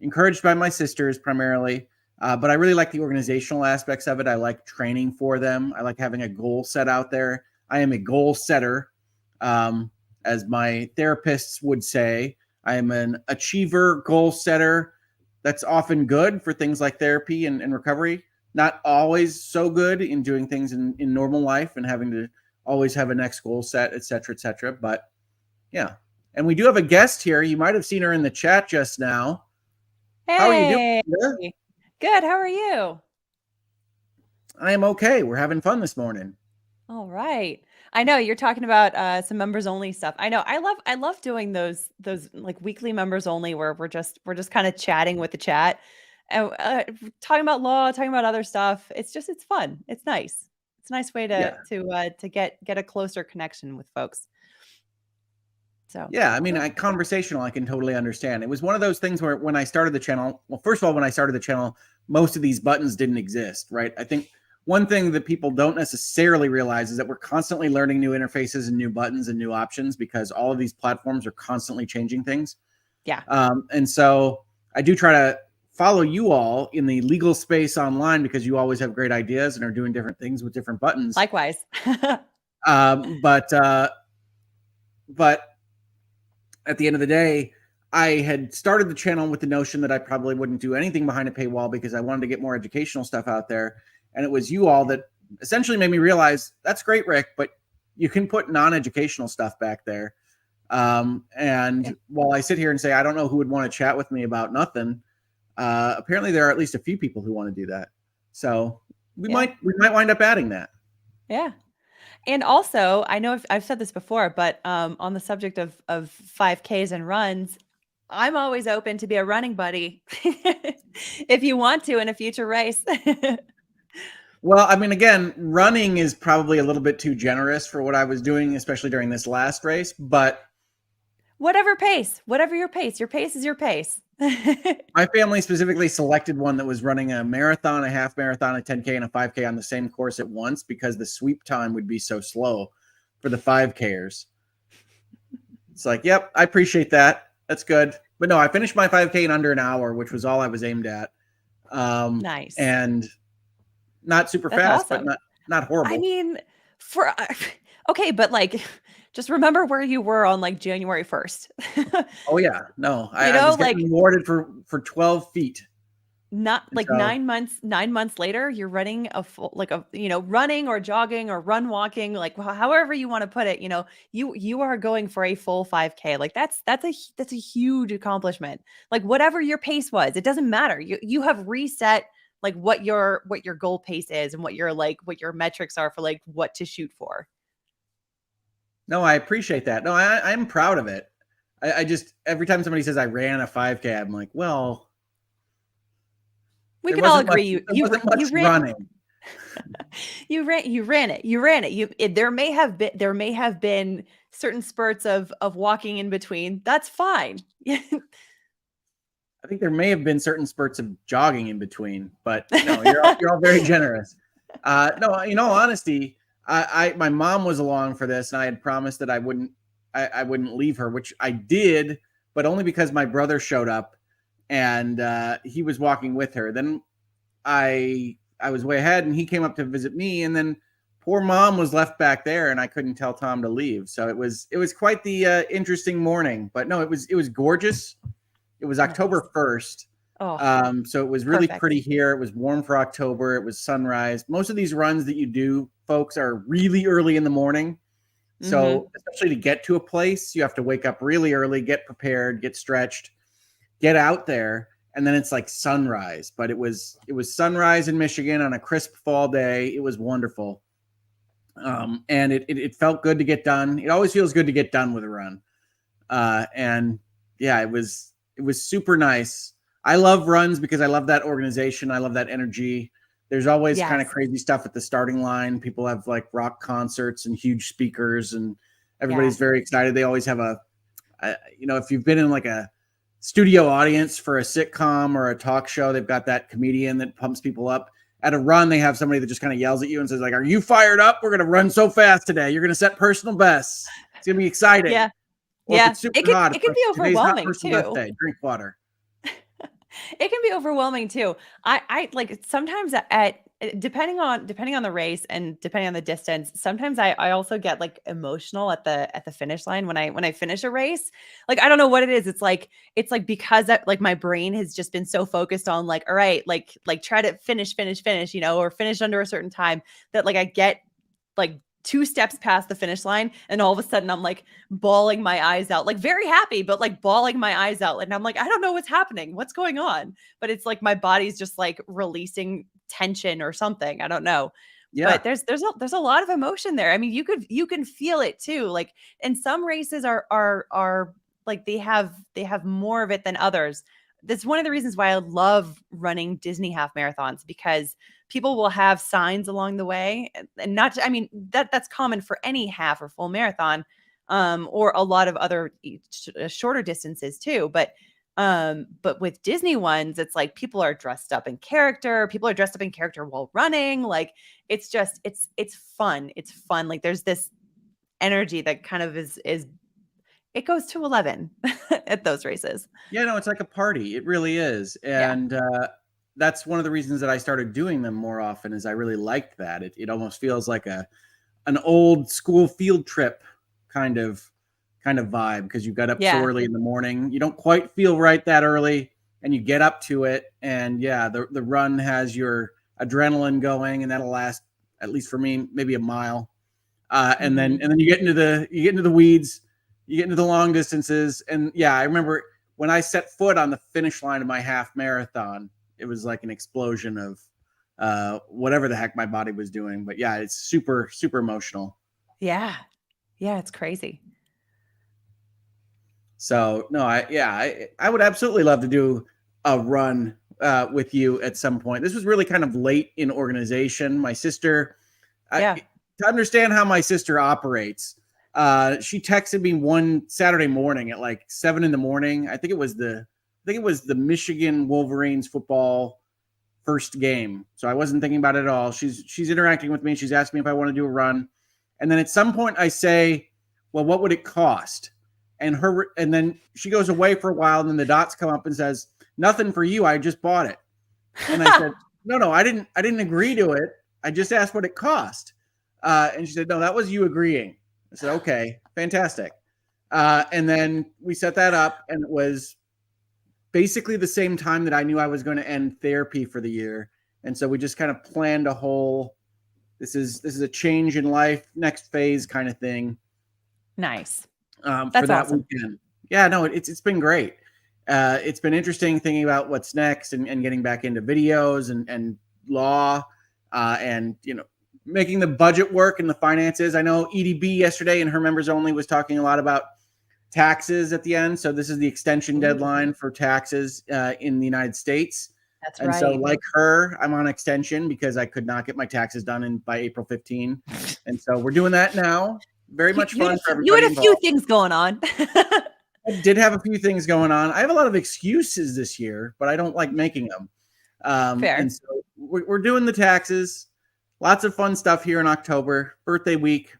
Speaker 1: encouraged by my sisters primarily. But I really like the organizational aspects of it. I like training for them. I like having a goal set out there. I am a goal setter, as my therapists would say. I am an achiever goal setter. That's often good for things like therapy and recovery. Not always so good in doing things in normal life and having to always have a next goal set, et cetera, et cetera. But yeah. And we do have a guest here. You might have seen her in the chat just now.
Speaker 2: Hey.
Speaker 1: How are you doing? Peter?
Speaker 2: Good. How are you?
Speaker 1: I am okay. We're having fun this morning.
Speaker 2: All right. I know you're talking about some members only stuff. I know. I love doing those like weekly members only where we're just kind of chatting with the chat and talking about law, talking about other stuff. It's fun. It's nice. It's a nice way to get a closer connection with folks. So
Speaker 1: yeah, I mean, conversational, I can totally understand. It was one of those things where when I started the channel, well, first of all, when I started the channel, most of these buttons didn't exist, right? I think one thing that people don't necessarily realize is that we're constantly learning new interfaces and new buttons and new options because all of these platforms are constantly changing things.
Speaker 2: Yeah.
Speaker 1: And so I do try to follow you all in the legal space online because you always have great ideas and are doing different things with different buttons.
Speaker 2: Likewise.
Speaker 1: But at the end of the day, I had started the channel with the notion that I probably wouldn't do anything behind a paywall because I wanted to get more educational stuff out there. And it was you all that essentially made me realize that's great, Rick, but you can put non-educational stuff back there. And while I sit here and say, I don't know who would want to chat with me about nothing, apparently there are at least a few people who want to do that. So we might wind up adding that.
Speaker 2: Yeah. And also, I know I've said this before, but on the subject of 5Ks and runs, I'm always open to be a running buddy if you want to in a future race.
Speaker 1: Well, I mean, again, running is probably a little bit too generous for what I was doing, especially during this last race, but
Speaker 2: whatever your pace is your pace.
Speaker 1: My family specifically selected one that was running a marathon, a half marathon, a 10K, and a 5K on the same course at once because the sweep time would be so slow for the 5Kers. It's like, yep, I appreciate that. That's good. But no, I finished my 5K in under an hour, which was all I was aimed at.
Speaker 2: Nice.
Speaker 1: And not super fast, awesome. But not horrible.
Speaker 2: I mean, okay, but like, just remember where you were on like January 1st.
Speaker 1: Oh yeah, no, I was getting rewarded for 12 feet.
Speaker 2: not
Speaker 1: And
Speaker 2: like
Speaker 1: so
Speaker 2: 9 months later, you're running a full, like a, running or jogging or run walking, like however you want to put it, you are going for a full 5K. Like that's a huge accomplishment. Like whatever your pace was, it doesn't matter. You have reset like what your goal pace is and what your metrics are for like what to shoot for.
Speaker 1: no, I appreciate that. No, I'm proud of it. I just every time somebody says I ran a 5K, I'm like, well,
Speaker 2: We can all agree you
Speaker 1: there
Speaker 2: you
Speaker 1: wasn't
Speaker 2: you
Speaker 1: much
Speaker 2: ran
Speaker 1: running.
Speaker 2: you ran it. There may have been certain spurts of walking in between. That's fine.
Speaker 1: I think there may have been certain spurts of jogging in between, but no, you're all very generous. No, in all honesty, my mom was along for this, and I had promised that I wouldn't leave her, which I did, but only because my brother showed up, and he was walking with her. Then I was way ahead, and he came up to visit me, and then poor mom was left back there, and I couldn't tell Tom to leave. So it was quite the interesting morning. But no, it was gorgeous. It was October 1st.
Speaker 2: Oh,
Speaker 1: So it was really
Speaker 2: perfect.
Speaker 1: pretty here. It was warm for October. It was sunrise. Most of these runs that you do, folks, are really early in the morning.
Speaker 2: Mhm.
Speaker 1: So especially to get to a place, you have to wake up really early, get prepared, get stretched, get out there, and then it's like sunrise. But it was sunrise in Michigan on a crisp fall day. It was wonderful. And it felt good to get done. It always feels good to get done with a run. And yeah, it was super nice. I love runs because I love that organization. I love that energy. There's always kind of
Speaker 2: Yes.
Speaker 1: crazy stuff at the starting line. People have like rock concerts and huge speakers, and
Speaker 2: Yeah.
Speaker 1: everybody's very excited. They always have if you've been in like a studio audience for a sitcom or a talk show, they've got that comedian that pumps people up. At a run, they have somebody that just kind of yells at you and says like, "Are you fired up? We're going to run so fast today. You're going to set personal bests. It's going to be exciting."
Speaker 2: Yeah.
Speaker 1: Or if
Speaker 2: Yeah.
Speaker 1: it's super
Speaker 2: It can
Speaker 1: hot,
Speaker 2: it
Speaker 1: it's
Speaker 2: can
Speaker 1: like,
Speaker 2: be
Speaker 1: "Today's not
Speaker 2: overwhelming
Speaker 1: personal best
Speaker 2: too.
Speaker 1: day. Drink water."
Speaker 2: It can be overwhelming too. I like sometimes depending on the race and depending on the distance, sometimes I also get like emotional at the finish line when I finish a race. Like I don't know what it is. It's like because like my brain has just been so focused on like, all right, like try to finish, or finish under a certain time that like I get like two steps past the finish line and all of a sudden I'm like bawling my eyes out, like very happy, but like bawling my eyes out. And I'm like, I don't know what's happening. What's going on? But it's like my body's just like releasing tension or something. I don't know.
Speaker 1: Yeah.
Speaker 2: But there's a lot of emotion there. I mean, you can feel it too. Like, and some races are like they have more of it than others. That's one of the reasons why I love running Disney half marathons, because people will have signs along the way, and not, I mean, that's common for any half or full marathon, or a lot of other shorter distances too. But with Disney ones, it's like people are dressed up in character. People are dressed up in character while running. Like it's just it's fun. It's fun. Like there's this energy that kind of is it goes to 11 at those races.
Speaker 1: Yeah, no, it's like a party. It really is.
Speaker 2: Yeah.
Speaker 1: And that's one of the reasons that I started doing them more often, is I really liked that. It almost feels like an old school field trip kind of vibe, because you got up so
Speaker 2: Yeah.
Speaker 1: early in the morning. You don't quite feel right that early, and you get up to it, and yeah, the run has your adrenaline going, and that'll last, at least for me, maybe a mile. And then
Speaker 2: Mhm.
Speaker 1: you get into the weeds, you get into the long distances, and yeah, I remember when I set foot on the finish line of my half marathon, it was like an explosion of whatever the heck my body was doing. But yeah, it's super super emotional.
Speaker 2: Yeah. Yeah, it's crazy.
Speaker 1: So no, I would absolutely love to do a run with you at some point. This was really kind of late in organization. My sister,
Speaker 2: Yeah.
Speaker 1: to understand how my sister operates, she texted me one Saturday morning at like 7 in the morning. I think it was the Michigan Wolverines football first game. So I wasn't thinking about it at all. She's interacting with me. She's asking me if I want to do a run. And then at some point I say, "Well, what would it cost?" And then she goes away for a while, and then the dots come up and says, "Nothing for you. I just bought it." And I said, "No, I didn't agree to it. I just asked what it cost." And she said, "No, that was you agreeing." I said, "Okay, fantastic." And then we set that up, and it was basically the same time that I knew I was going to end therapy for the year. And so we just kind of planned a whole, this is a change in life, next phase kind of thing.
Speaker 2: Nice.
Speaker 1: For
Speaker 2: That's
Speaker 1: that
Speaker 2: awesome.
Speaker 1: weekend. Yeah, no, it's been great. It's been interesting thinking about what's next and getting back into videos and law, and making the budget work and the finances. I know EDB yesterday and her members only was talking a lot about taxes at the end. So this is the extension deadline for taxes in the United States.
Speaker 2: That's
Speaker 1: And so,
Speaker 2: right.
Speaker 1: like her, I'm on extension because I could not get my taxes done by April 15. And so we're doing that now. Very much fun for
Speaker 2: You
Speaker 1: everybody
Speaker 2: had a few
Speaker 1: involved.
Speaker 2: things going on.
Speaker 1: I did have a few things going on. I have a lot of excuses this year, but I don't like making them.
Speaker 2: Fair.
Speaker 1: And so we're doing the taxes. Lots of fun stuff here in October, birthday week.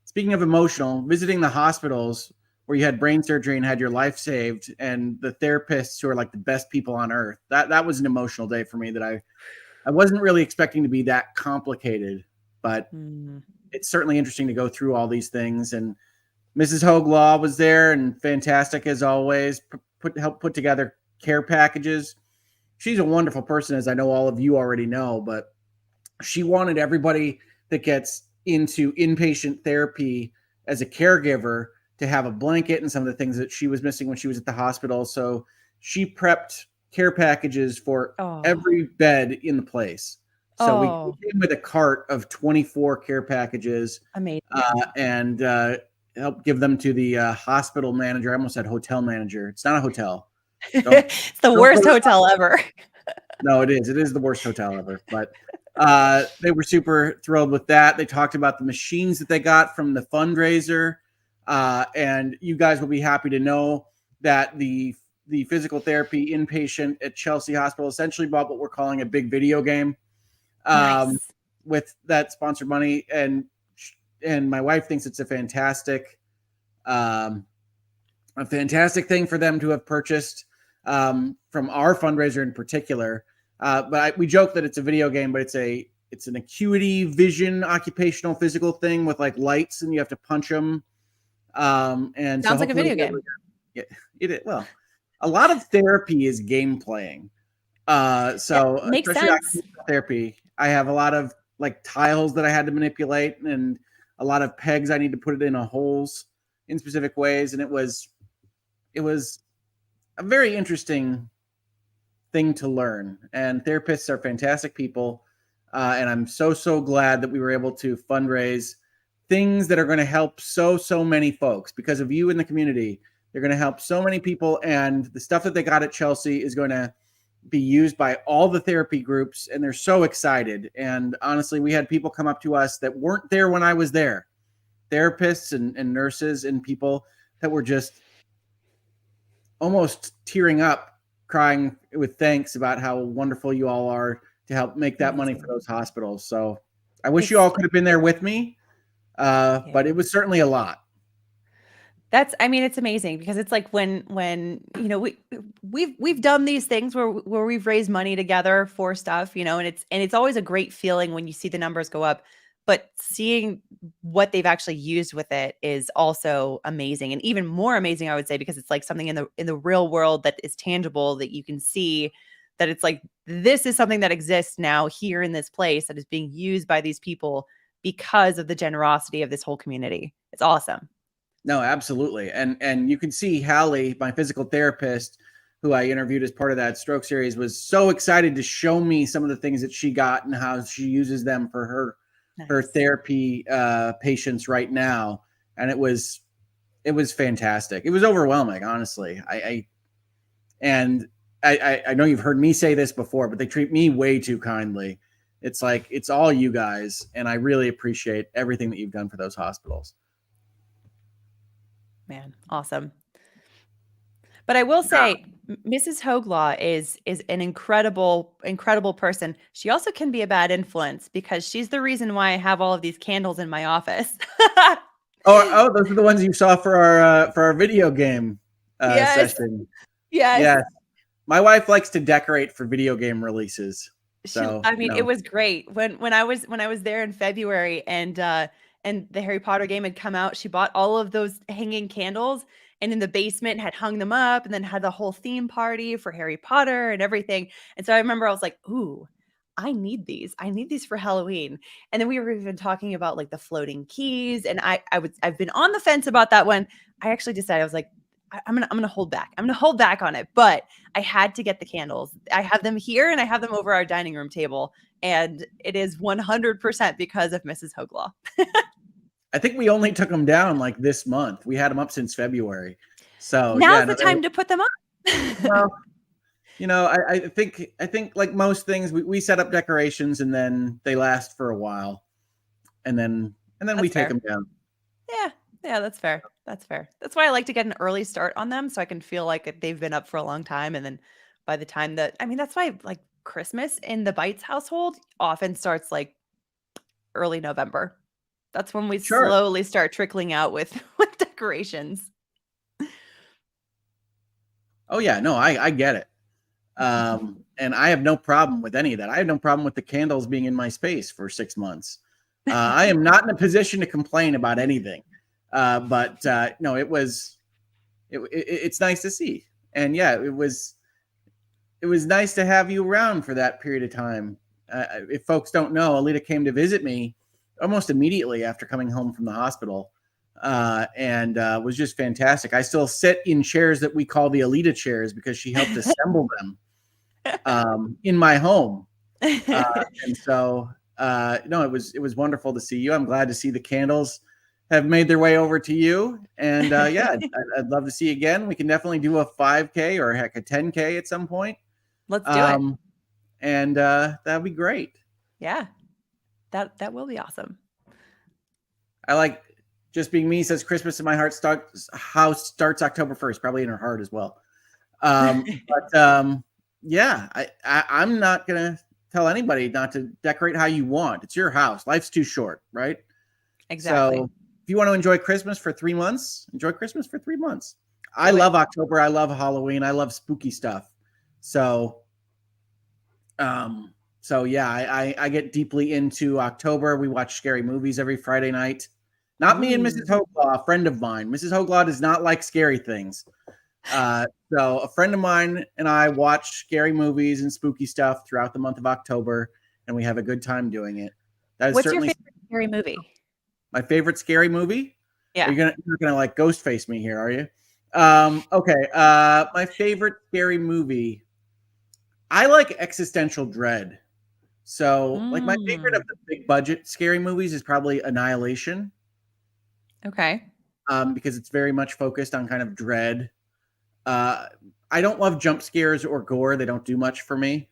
Speaker 1: Speaking of emotional, visiting the hospitals where you had brain surgery and had your life saved, and the therapists who are like the best people on earth. That was an emotional day for me that I wasn't really expecting to be that complicated, but it's certainly interesting to go through all these things. And Mrs. Hoeg Law was there and fantastic as always, helped put together care packages. She's a wonderful person, as I know all of you already know, but she wanted everybody that gets into inpatient therapy as a caregiver to have a blanket and some of the things that she was missing when she was at the hospital. So she prepped care packages for every bed in the place. So we came with a cart of 24 care packages.
Speaker 2: Amazing.
Speaker 1: And help give them to the hospital manager. I almost said hotel manager. It's not a hotel.
Speaker 2: It's the worst hotel ever.
Speaker 1: No, it is. It is the worst hotel ever. But they were super thrilled with that. They talked about the machines that they got from the fundraiser. And you guys will be happy to know that the physical therapy inpatient at Chelsea Hospital essentially bought what we're calling a big video game
Speaker 2: Nice.
Speaker 1: with that sponsored money. And my wife thinks it's a fantastic thing for them to have purchased from our fundraiser in particular. But we joke that it's a video game, but it's an acuity vision occupational physical thing with like lights, and you have to punch them. And
Speaker 2: sounds like a video game.
Speaker 1: Well, a lot of therapy is game playing. So
Speaker 2: makes
Speaker 1: especially
Speaker 2: sense.
Speaker 1: Therapy, I have a lot of like tiles that I had to manipulate and a lot of pegs I need to put it in holes in specific ways. And it was a very interesting thing to learn. And therapists are fantastic people. And I'm so glad that we were able to fundraise things that are going to help so many folks because of you in the community. They're going to help so many people. And the stuff that they got at Chelsea is going to be used by all the therapy groups. And they're so excited. And honestly, we had people come up to us that weren't there when I was there. Therapists and nurses and people that were just almost tearing up, crying with thanks about how wonderful you all are to help make that money for those hospitals. So I wish you all could have been there with me, but it was certainly a lot.
Speaker 2: It's amazing because it's like when we've done these things where we've raised money together for stuff, and it's always a great feeling when you see the numbers go up, but seeing what they've actually used with it is also amazing, and even more amazing, I would say, because it's like something in the real world that is tangible, that you can see that it's like, this is something that exists now here in this place that is being used by these people because of the generosity of this whole community. It's awesome.
Speaker 1: No, absolutely. And you can see Hallie, my physical therapist, who I interviewed as part of that stroke series, was so excited to show me some of the things that she got and how she uses them for her therapy patients right now. And it was fantastic. It was overwhelming, honestly. I know you've heard me say this before, but they treat me way too kindly. It's like, it's all you guys. And I really appreciate everything that you've done for those hospitals.
Speaker 2: Man, awesome. But I will say, Mrs. Hoeg Law is an incredible person. She also can be a bad influence because she's the reason why I have all of these candles in my office.
Speaker 1: Oh, those are the ones you saw for our video game session.
Speaker 2: Yes.
Speaker 1: My wife likes to decorate for video game releases. So
Speaker 2: it was great when I was there in February and the Harry Potter game had come out. She bought all of those hanging candles, and in the basement had hung them up and then had the whole theme party for Harry Potter and everything. And so I remember I was like, ooh, I need these. I need these for Halloween. And then we were even talking about like the floating keys. And I've been on the fence about that one. I actually decided, I was like, I'm gonna hold back. I'm gonna hold back on it. But I had to get the candles. I have them here and I have them over our dining room table. And it is 100% because of Mrs. Hoeg Law.
Speaker 1: I think we only took them down like this month. We had them up since February. So
Speaker 2: Now's the time to put them up.
Speaker 1: Well, you know, I think like most things, we set up decorations and then they last for a while, and then we take them down.
Speaker 2: Yeah, that's fair. That's fair. That's why I like to get an early start on them, so I can feel like they've been up for a long time. And then by the time that, I mean, that's why like Christmas in the Bites household often starts like early November. That's when we slowly start trickling out with decorations.
Speaker 1: Oh yeah, no, I get it. And I have no problem with any of that. I have no problem with the candles being in my space for 6 months. I am not in a position to complain about anything. But no, it's nice to see. And yeah, it was nice to have you around for that period of time. If folks don't know, Alita came to visit me almost immediately after coming home from the hospital, and was just fantastic. I still sit in chairs that we call the Alita chairs because she helped assemble them in my home. And so, no, it was wonderful to see you. I'm glad to see the candles have made their way over to you. And yeah, I'd love to see you again. We can definitely do a 5K or heck, a 10K at some point.
Speaker 2: Let's do it.
Speaker 1: And that'd be great.
Speaker 2: Yeah, that will be awesome.
Speaker 1: I like Just Being Me says Christmas in my house starts October 1st, probably in her heart as well. But yeah, I'm not going to tell anybody not to decorate how you want. It's your house. Life's too short, right?
Speaker 2: Exactly.
Speaker 1: So if you want to enjoy Christmas for 3 months, enjoy Christmas for 3 months. I love October. I love Halloween. I love spooky stuff. So, yeah, I get deeply into October. We watch scary movies every Friday night. Not me and Mrs. Hoeg Law, a friend of mine. Mrs. Hoeg Law does not like scary things. So a friend of mine and I watch scary movies and spooky stuff throughout the month of October, and we have a good time doing it. That is
Speaker 2: What's
Speaker 1: certainly
Speaker 2: your favorite scary movie?
Speaker 1: My favorite scary movie?
Speaker 2: Yeah.
Speaker 1: You're gonna like ghost face me here, are you? Okay. My favorite scary movie. I like existential dread. So like my favorite of the big budget scary movies is probably Annihilation.
Speaker 2: Okay.
Speaker 1: Because it's very much focused on kind of dread. I don't love jump scares or gore. They don't do much for me.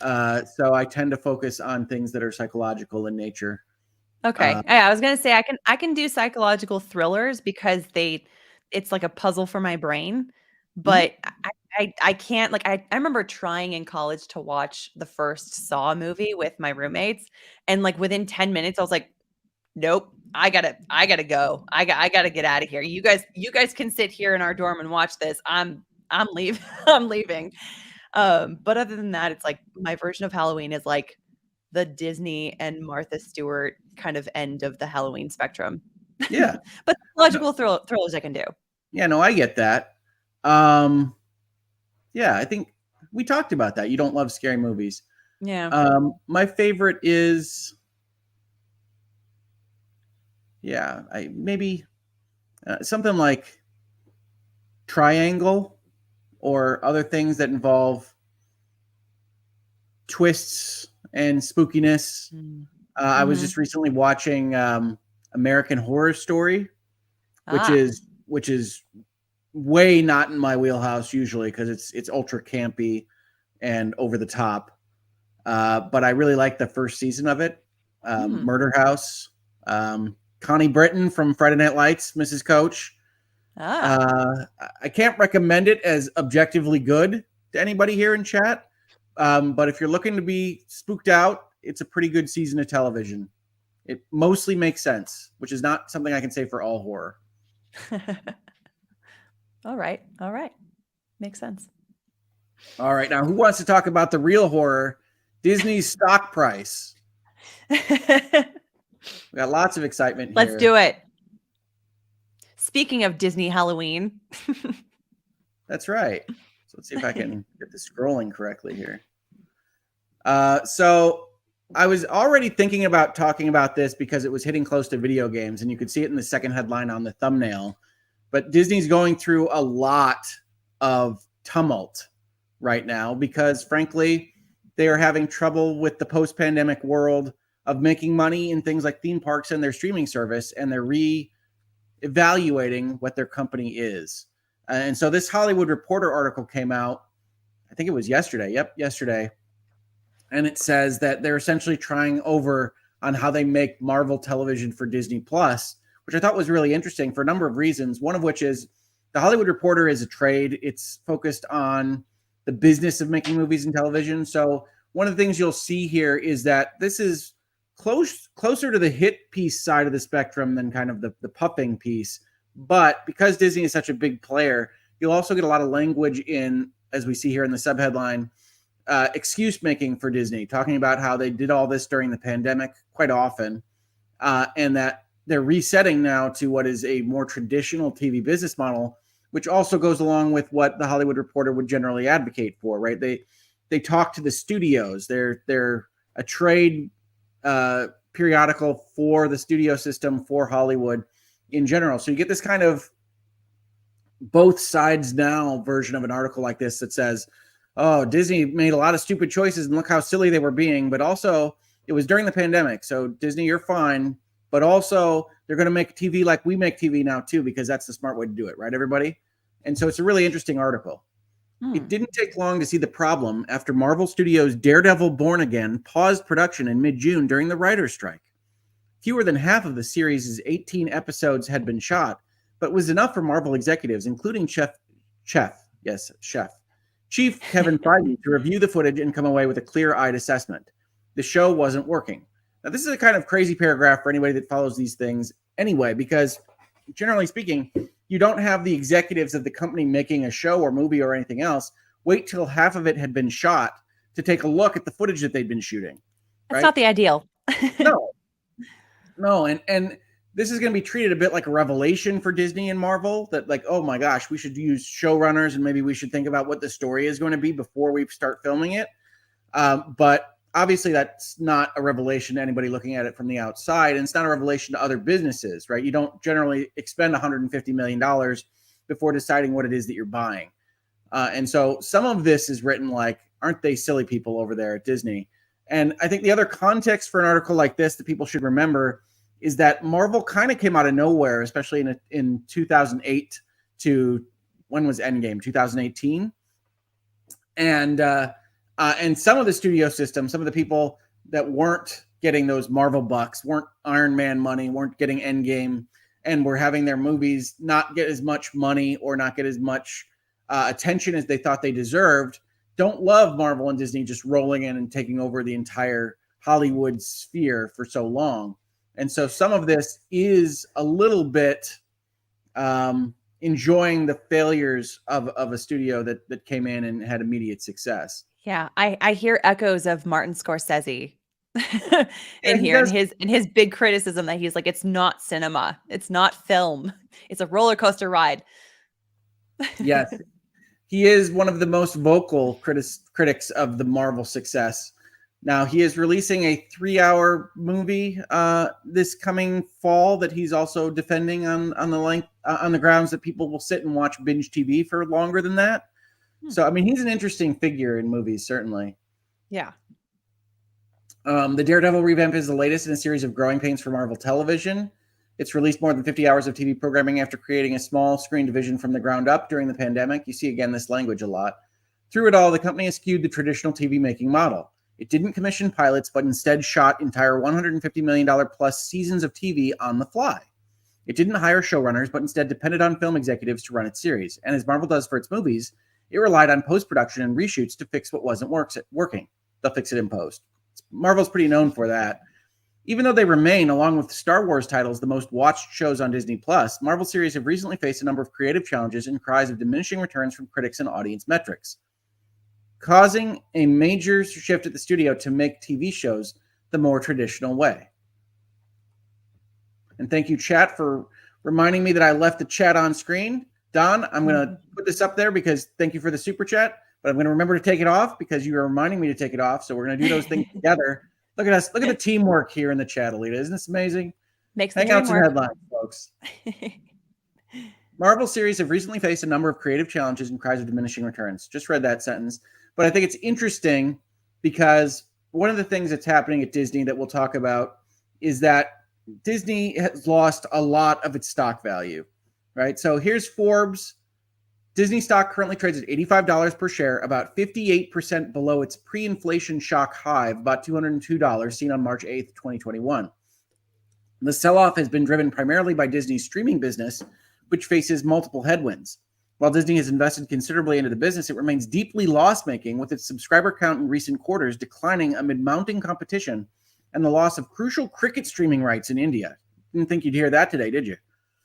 Speaker 1: So I tend to focus on things that are psychological in nature.
Speaker 2: Okay. I was gonna say I can do psychological thrillers because it's like a puzzle for my brain, but I can't, like, I remember trying in college to watch the first Saw movie with my roommates, and like within 10 minutes I was like, nope, I gotta go. I gotta get out of here. You guys can sit here in our dorm and watch this. I'm leaving. I'm leaving. But other than that, it's like my version of Halloween is like the Disney and Martha Stewart kind of end of the Halloween spectrum.
Speaker 1: Yeah.
Speaker 2: But logical thrillers I can do.
Speaker 1: Yeah, no, I get that. Yeah, I think we talked about that. You don't love scary movies.
Speaker 2: Yeah.
Speaker 1: My favorite is, maybe something like Triangle or other things that involve twists and spookiness. I was just recently watching American Horror Story, which is way not in my wheelhouse usually because it's ultra campy and over the top. But I really like the first season of it. Murder House. Connie Britton from Friday Night Lights, Mrs. Coach. I can't recommend it as objectively good to anybody here in chat. But if you're looking to be spooked out, it's a pretty good season of television. It mostly makes sense, which is not something I can say for all horror.
Speaker 2: All right. Makes sense.
Speaker 1: All right. Now, who wants to talk about the real horror? Disney's stock price. We got lots of excitement here.
Speaker 2: Let's do it. Speaking of Disney Halloween.
Speaker 1: That's right. So let's see if I can get the scrolling correctly here. So I was already thinking about talking about this because it was hitting close to video games, and you could see it in the second headline on the thumbnail. But Disney's going through a lot of tumult right now because, frankly, they are having trouble with the post-pandemic world of making money in things like theme parks and their streaming service, and they're re-evaluating what their company is. And so this Hollywood Reporter article came out, I think it was yesterday. Yep, yesterday. And it says that they're essentially trying over on how they make Marvel television for Disney Plus, which I thought was really interesting for a number of reasons. One of which is the Hollywood Reporter is a trade. It's focused on the business of making movies and television. So one of the things you'll see here is that this is closer to the hit piece side of the spectrum than kind of the puffing piece. But because Disney is such a big player, you'll also get a lot of language in, as we see here in the subheadline, excuse making for Disney, talking about how they did all this during the pandemic quite often, and that they're resetting now to what is a more traditional TV business model, which also goes along with what the Hollywood Reporter would generally advocate for, right? They talk to the studios. They're a trade periodical for the studio system for Hollywood in general. So you get this kind of both sides now version of an article like this that says, oh, Disney made a lot of stupid choices and look how silly they were being. But also, it was during the pandemic. So Disney, you're fine. But also, they're going to make TV like we make TV now, too, because that's the smart way to do it. Right, everybody? And so it's a really interesting article. It didn't take long to see the problem after Marvel Studios' Daredevil Born Again paused production in mid-June during the writer's strike. Fewer than half of the series' 18 episodes had been shot, but was enough for Marvel executives, including Chief Kevin Feige, to review the footage and come away with a clear-eyed assessment. The show wasn't working. Now, this is a kind of crazy paragraph for anybody that follows these things anyway, because generally speaking, you don't have the executives of the company making a show or movie or anything else wait till half of it had been shot to take a look at the footage that they'd been shooting.
Speaker 2: That's not the ideal.
Speaker 1: No, and this is going to be treated a bit like a revelation for Disney and Marvel, that like, oh my gosh, we should use showrunners and maybe we should think about what the story is going to be before we start filming it. But obviously that's not a revelation to anybody looking at it from the outside, and it's not a revelation to other businesses, right? You don't generally expend $150 million before deciding what it is that you're buying. And so some of this is written like, aren't they silly people over there at Disney? And I think the other context for an article like this that people should remember is that Marvel kind of came out of nowhere, especially in 2008 to, when was Endgame? 2018. And some of the studio system, some of the people that weren't getting those Marvel bucks, weren't Iron Man money, weren't getting Endgame, and were having their movies not get as much money or not get as much attention as they thought they deserved, don't love Marvel and Disney just rolling in and taking over the entire Hollywood sphere for so long. And so some of this is a little bit enjoying the failures of a studio that came in and had immediate success.
Speaker 2: Yeah, I hear echoes of Martin Scorsese in
Speaker 1: Yeah,
Speaker 2: in his big criticism that he's like, it's not cinema, it's not film, it's a roller coaster ride.
Speaker 1: Yes, he is one of the most vocal critics of the Marvel success. Now, he is releasing a 3-hour movie this coming fall that he's also defending on the grounds that people will sit and watch binge TV for longer than that. So, I mean, he's an interesting figure in movies, certainly.
Speaker 2: Yeah.
Speaker 1: The Daredevil revamp is the latest in a series of growing pains for Marvel Television. It's released more than 50 hours of TV programming after creating a small screen division from the ground up during the pandemic. You see, again, this language a lot. Through it all, the company has skewed the traditional TV making model. It didn't commission pilots, but instead shot entire $150 million plus seasons of TV on the fly. It didn't hire showrunners, but instead depended on film executives to run its series. And as Marvel does for its movies, it relied on post-production and reshoots to fix what wasn't working. They'll fix it in post. Marvel's pretty known for that. Even though they remain, along with Star Wars titles, the most watched shows on Disney+, Marvel series have recently faced a number of creative challenges and cries of diminishing returns from critics and audience metrics, causing a major shift at the studio to make TV shows the more traditional way. And thank you, chat, for reminding me that I left the chat on screen. Don, I'm going to put this up there because thank you for the super chat, but I'm going to remember to take it off because you are reminding me to take it off. So we're going to do those things together. Look at us. Look at the teamwork here in the chat, Alita. Isn't this amazing?
Speaker 2: Makes the
Speaker 1: Hangouts
Speaker 2: dream
Speaker 1: and
Speaker 2: work.
Speaker 1: headlines, folks. Marvel series have recently faced a number of creative challenges and cries of diminishing returns. Just read that sentence. But I think it's interesting because one of the things that's happening at Disney that we'll talk about is that Disney has lost a lot of its stock value, right? So here's Forbes. Disney stock currently trades at $85 per share, about 58% below its pre-inflation shock high of about $202 seen on March 8th, 2021. The sell-off has been driven primarily by Disney's streaming business, which faces multiple headwinds. While Disney has invested considerably into the business, it remains deeply loss-making, with its subscriber count in recent quarters declining amid mounting competition and the loss of crucial cricket streaming rights in India. Didn't think you'd hear that today, did you?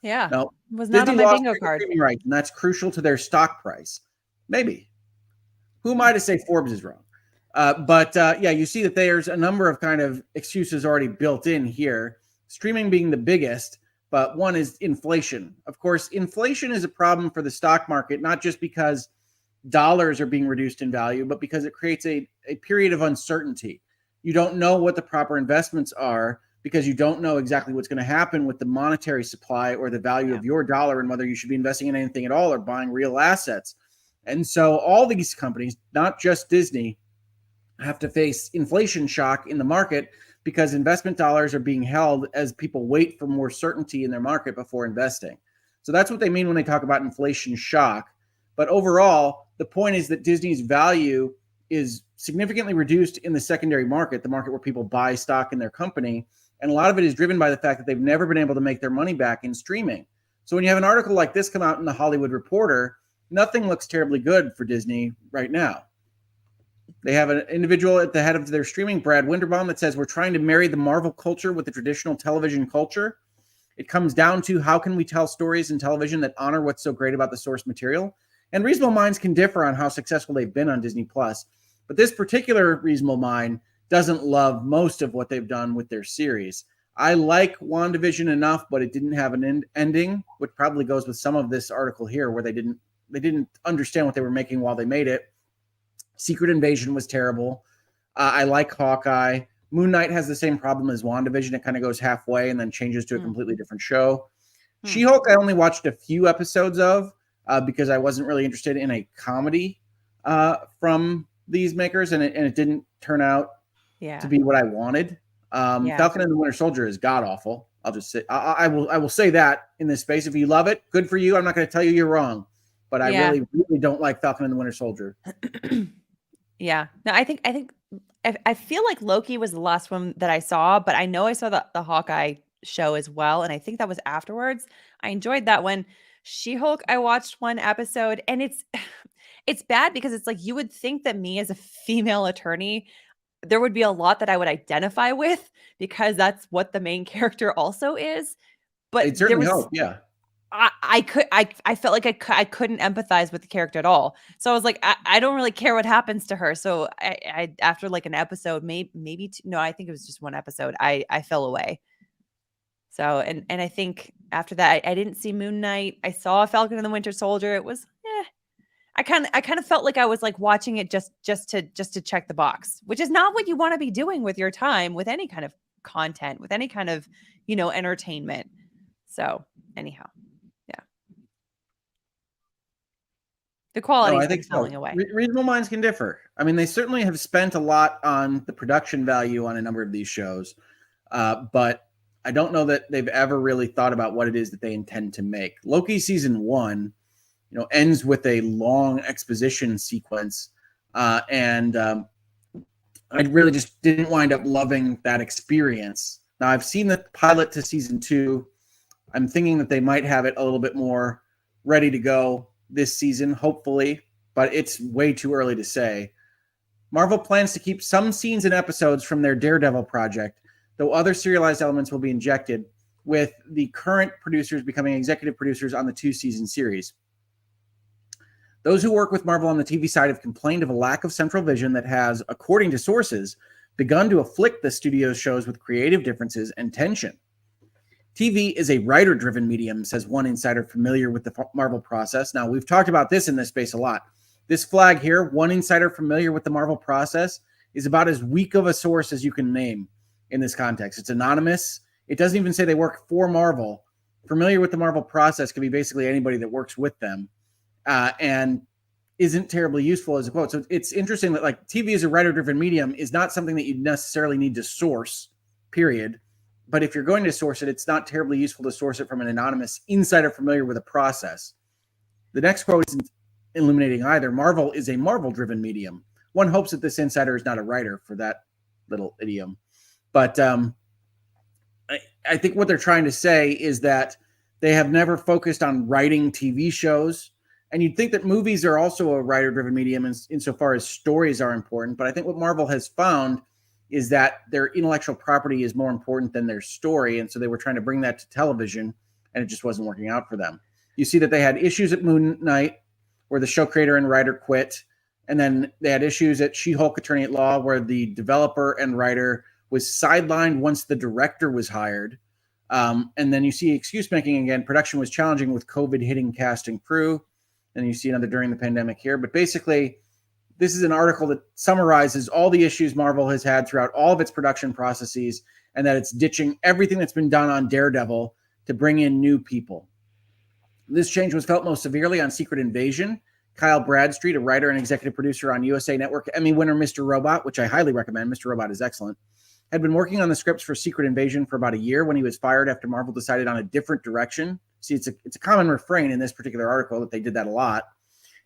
Speaker 2: Yeah.
Speaker 1: No.
Speaker 2: Was not
Speaker 1: Disney
Speaker 2: on my
Speaker 1: lost
Speaker 2: bingo
Speaker 1: cricket
Speaker 2: card.
Speaker 1: streaming rights, and that's crucial to their stock price. Maybe. Who am I to say Forbes is wrong? But you see that there's a number of kind of excuses already built in here. Streaming being the biggest, but one is inflation. Of course, inflation is a problem for the stock market, not just because dollars are being reduced in value, but because it creates a period of uncertainty. You don't know what the proper investments are because you don't know exactly what's going to happen with the monetary supply or the value of your dollar and whether you should be investing in anything at all or buying real assets. And so all these companies, not just Disney, have to face inflation shock in the market because investment dollars are being held as people wait for more certainty in their market before investing. So that's what they mean when they talk about inflation shock. But overall, the point is that Disney's value is significantly reduced in the secondary market, the market where people buy stock in their company. And a lot of it is driven by the fact that they've never been able to make their money back in streaming. So when you have an article like this come out in the Hollywood Reporter, nothing looks terribly good for Disney right now. They have an individual at the head of their streaming, Brad Winterbaum, that says, we're trying to marry the Marvel culture with the traditional television culture. It comes down to how can we tell stories in television that honor what's so great about the source material? And reasonable minds can differ on how successful they've been on Disney+. But this particular reasonable mind doesn't love most of what they've done with their series. I like WandaVision enough, but it didn't have an ending, which probably goes with some of this article here where they didn't understand what they were making while they made it. Secret Invasion was terrible. I like Hawkeye. Moon Knight has the same problem as WandaVision. It kind of goes halfway and then changes to a completely different show. She-Hulk, I only watched a few episodes of because I wasn't really interested in a comedy from these makers, and it didn't turn out to be what I wanted. Falcon and the Winter Soldier is god-awful. I'll just say I will say that in this space. If you love it, good for you. I'm not going to tell you you're wrong, but I really, really don't like Falcon and the Winter Soldier.
Speaker 2: Yeah. No, I feel like Loki was the last one that I saw, but I know I saw the Hawkeye show as well, and I think that was afterwards. I enjoyed that one. She-Hulk, I watched one episode, and it's bad because it's like you would think that me as a female attorney, there would be a lot that I would identify with because that's what the main character also is. But
Speaker 1: it certainly helped, yeah.
Speaker 2: I felt like I couldn't empathize with the character at all. So I was like, I don't really care what happens to her. So I after like an episode, maybe no, I think it was just one episode. I fell away. So and I think after that, I didn't see Moon Knight. I saw Falcon and the Winter Soldier. It was I kind of felt like I was like watching it just to check the box, which is not what you want to be doing with your time with any kind of content, with any kind of entertainment. So anyhow. The quality is like falling away.
Speaker 1: Reasonable minds can differ. I mean, they certainly have spent a lot on the production value on a number of these shows, but I don't know that they've ever really thought about what it is that they intend to make. Loki season 1, ends with a long exposition sequence, and I really just didn't wind up loving that experience. Now, I've seen the pilot to season 2. I'm thinking that they might have it a little bit more ready to go this season, hopefully, but it's way too early to say. Marvel plans to keep some scenes and episodes from their Daredevil project, though other serialized elements will be injected, with the current producers becoming executive producers on the 2-season series. Those who work with Marvel on the TV side have complained of a lack of central vision that has, according to sources, begun to afflict the studio's shows with creative differences and tension. TV is a writer-driven medium, says one insider familiar with the Marvel process. Now, we've talked about this in this space a lot. This flag here, one insider familiar with the Marvel process, is about as weak of a source as you can name in this context. It's anonymous. It doesn't even say they work for Marvel. Familiar with the Marvel process can be basically anybody that works with them, and isn't terribly useful as a quote. So it's interesting that like TV as a writer-driven medium is not something that you necessarily need to source, period. But if you're going to source it, it's not terribly useful to source it from an anonymous insider familiar with a process. The next quote isn't illuminating either. Marvel is a Marvel-driven medium. One hopes that this insider is not a writer for that little idiom. But I think what they're trying to say is that they have never focused on writing TV shows. And you'd think that movies are also a writer-driven medium insofar as stories are important. But I think what Marvel has found is that their intellectual property is more important than their story. And so they were trying to bring that to television, and it just wasn't working out for them. You see that they had issues at Moon Knight, where the show creator and writer quit. And then they had issues at She-Hulk Attorney at Law, where the developer and writer was sidelined once the director was hired. And then you see excuse making again. Production was challenging with COVID hitting cast and crew. And you see another during the pandemic here. But basically, this is an article that summarizes all the issues Marvel has had throughout all of its production processes, and that it's ditching everything that's been done on Daredevil to bring in new people. This change was felt most severely on Secret Invasion. Kyle Bradstreet, a writer and executive producer on USA Network Emmy winner Mr. Robot, which I highly recommend. Mr. Robot is excellent. Had been working on the scripts for Secret Invasion for about a year when he was fired after Marvel decided on a different direction. See, it's a common refrain in this particular article that they did that a lot.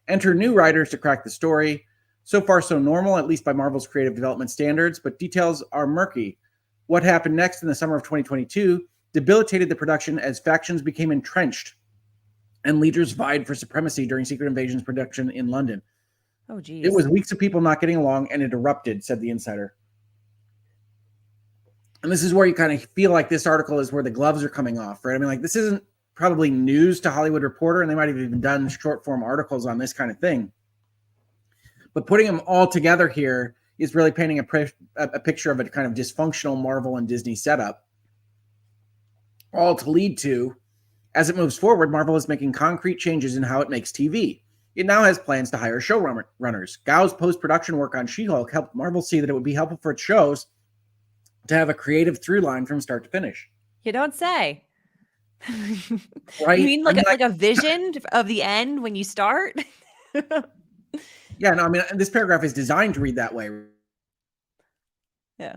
Speaker 1: Enter new writers to crack the story. So far, so normal, at least by Marvel's creative development standards, but details are murky. What happened next in the summer of 2022 debilitated the production as factions became entrenched and leaders vied for supremacy during Secret Invasion's production in London.
Speaker 2: Oh, geez.
Speaker 1: It was weeks of people not getting along, and it erupted, said the insider. And this is where you kind of feel like this article is where the gloves are coming off, right? I mean, like, this isn't probably news to Hollywood Reporter, and they might have even done short form articles on this kind of thing. But putting them all together here is really painting a picture of a kind of dysfunctional Marvel and Disney setup. All to lead to, as it moves forward, Marvel is making concrete changes in how it makes TV. It now has plans to hire showrunners. Gao's post-production work on She-Hulk helped Marvel see that it would be helpful for its shows to have a creative through line from start to finish.
Speaker 2: You don't say.
Speaker 1: Right?
Speaker 2: You mean like a vision of the end when you start?
Speaker 1: Yeah, no, I mean, this paragraph is designed to read that way.
Speaker 2: Yeah.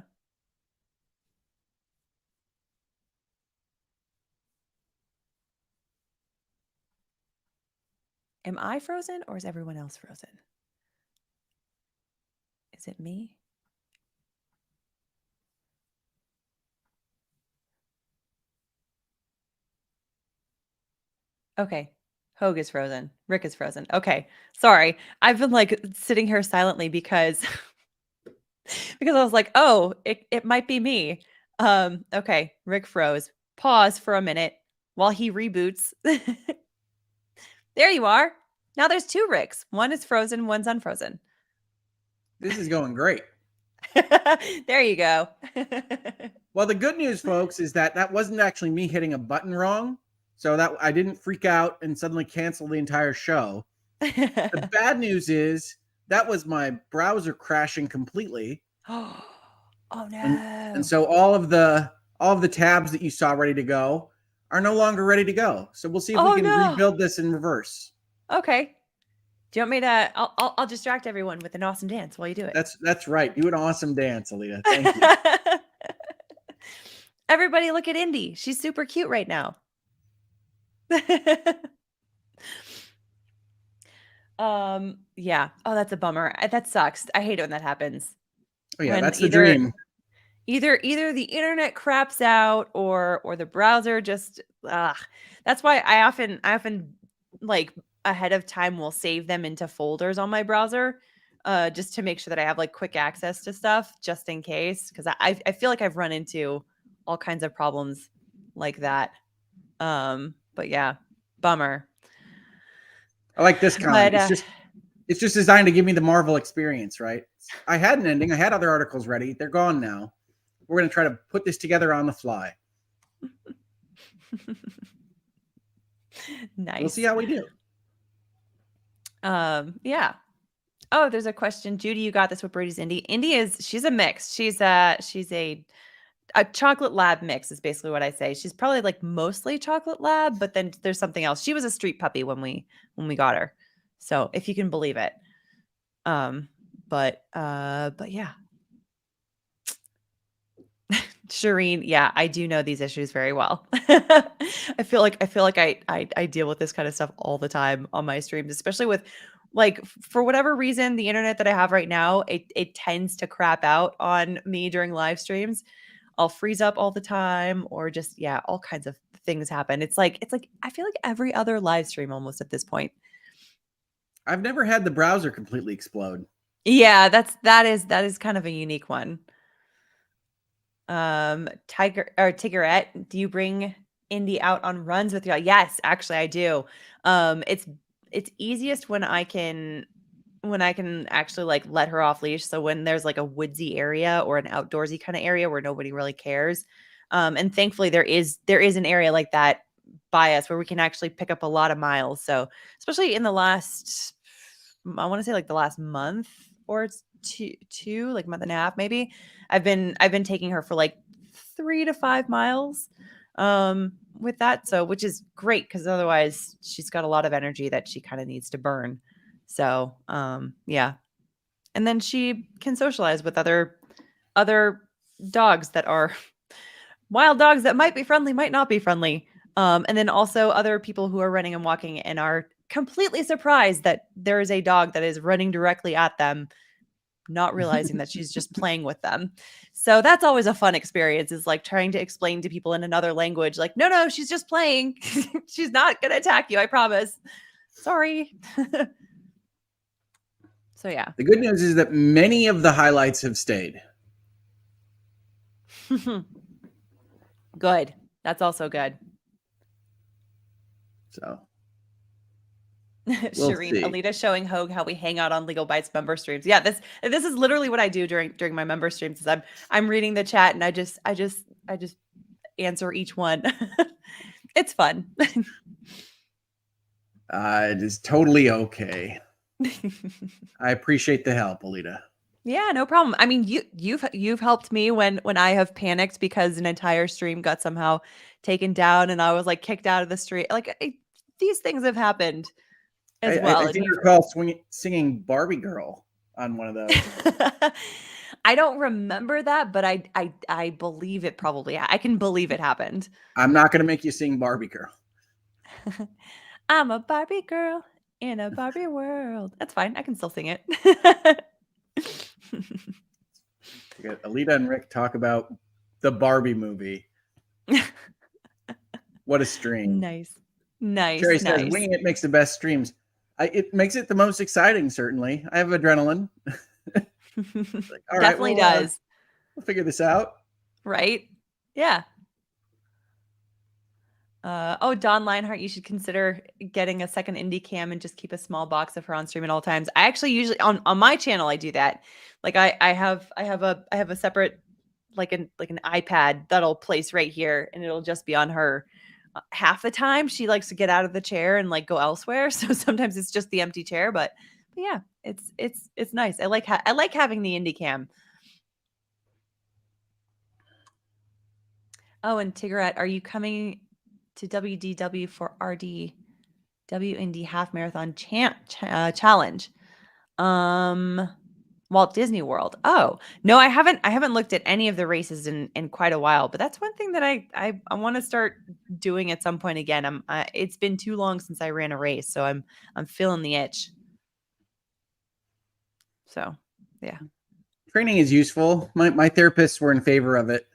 Speaker 2: Am I frozen or is everyone else frozen? Is it me? Okay. Hoeg is frozen. Rick is frozen. Okay. Sorry. I've been like sitting here silently because because I was like, oh, it might be me. Okay. Rick froze. Pause for a minute while he reboots. There you are. Now there's two Ricks. One is frozen, one's unfrozen.
Speaker 1: This is going great.
Speaker 2: There you go.
Speaker 1: Well, the good news, folks, is that wasn't actually me hitting a button wrong. So that I didn't freak out and suddenly cancel the entire show. The bad news is that was my browser crashing completely.
Speaker 2: Oh no.
Speaker 1: And so all of the tabs that you saw ready to go are no longer ready to go. So we'll see if we can rebuild this in reverse.
Speaker 2: Okay. Do you want me to I'll distract everyone with an awesome dance while you do it.
Speaker 1: That's right. Do an awesome dance, Alita. Thank you.
Speaker 2: Everybody look at Indy. She's super cute right now. Yeah. Oh, that's a bummer. That sucks. I hate it when that happens.
Speaker 1: Oh yeah,
Speaker 2: When
Speaker 1: that's the dream.
Speaker 2: Either the internet craps out or the browser just that's why I often like ahead of time will save them into folders on my browser just to make sure that I have like quick access to stuff just in case, because I feel like I've run into all kinds of problems like that. But yeah, bummer.
Speaker 1: I like this comment. It's just designed to give me the Marvel experience, right? I had an ending. I had other articles ready. They're gone now. We're going to try to put this together on the fly.
Speaker 2: Nice.
Speaker 1: We'll see how we do.
Speaker 2: Yeah. Oh, there's a question. Judy, you got this with Brady's Indy. She's a mix. She's a chocolate lab mix is basically what I say. She's probably like mostly chocolate lab, but then there's something else. She was a street puppy when we got her. So if you can believe it. But yeah. Shireen, yeah, I do know these issues very well. I feel like I deal with this kind of stuff all the time on my streams, especially with like for whatever reason, the internet that I have right now, it tends to crap out on me during live streams. I'll freeze up all the time, or just all kinds of things happen. It's like I feel like every other live stream almost at this point.
Speaker 1: I've never had the browser completely explode.
Speaker 2: Yeah, that is kind of a unique one. Tigerette, do you bring Indy out on runs with you? Yes, actually I do. It's easiest when I can actually like let her off leash. So when there's like a woodsy area or an outdoorsy kind of area where nobody really cares. And thankfully there is an area like that by us where we can actually pick up a lot of miles. So especially in the last, I want to say like the last month or two, like month and a half, maybe I've been taking her for like 3 to 5 miles with that. So, which is great because otherwise she's got a lot of energy that she kind of needs to burn. So, yeah. And then she can socialize with other dogs that are wild dogs that might be friendly, might not be friendly. And then also other people who are running and walking and are completely surprised that there is a dog that is running directly at them, not realizing that she's just playing with them. So that's always a fun experience, is like trying to explain to people in another language, like, no, she's just playing. She's not going to attack you. I promise. Sorry. So yeah.
Speaker 1: The good news is that many of the highlights have stayed.
Speaker 2: Good. That's also good.
Speaker 1: So
Speaker 2: Shireen, Alita showing Hoeg how we hang out on Legal Bites member streams. Yeah, this is literally what I do during my member streams. Is I'm reading the chat and I just answer each one. It's fun.
Speaker 1: It is totally okay. I appreciate the help, Alita.
Speaker 2: Yeah, no problem. I mean, you've helped me when I have panicked because an entire stream got somehow taken down and I was like kicked out of the stream. Like these things have happened as well.
Speaker 1: I think you recall singing Barbie Girl on one of those.
Speaker 2: I don't remember that, but I believe it probably. I can believe it happened.
Speaker 1: I'm not going to make you sing Barbie Girl.
Speaker 2: I'm a Barbie girl in a Barbie world. That's fine. I can still sing it.
Speaker 1: We got Alita and Rick talk about the Barbie movie. What a stream.
Speaker 2: Nice.
Speaker 1: Sherry says, winging it makes the best streams. It makes it the most exciting, certainly. I have adrenaline. Like, all
Speaker 2: definitely
Speaker 1: right,
Speaker 2: does.
Speaker 1: We'll figure this out.
Speaker 2: Right? Yeah. Don Lionheart, you should consider getting a second indie cam and just keep a small box of her on stream at all times. I actually usually on my channel I do that. Like I have a separate like an iPad that'll place right here and it'll just be on her. Half the time she likes to get out of the chair and like go elsewhere. So sometimes it's just the empty chair, but yeah, it's nice. I like having the indie cam. Oh, and Tigrette, are you coming to WDW for RDW Indy Half Marathon Challenge? Walt Disney World. Oh, no, I haven't looked at any of the races in quite a while, but that's one thing that I want to start doing at some point again. It's been too long since I ran a race, so I'm feeling the itch. So, yeah.
Speaker 1: Training is useful. My therapists were in favor of it.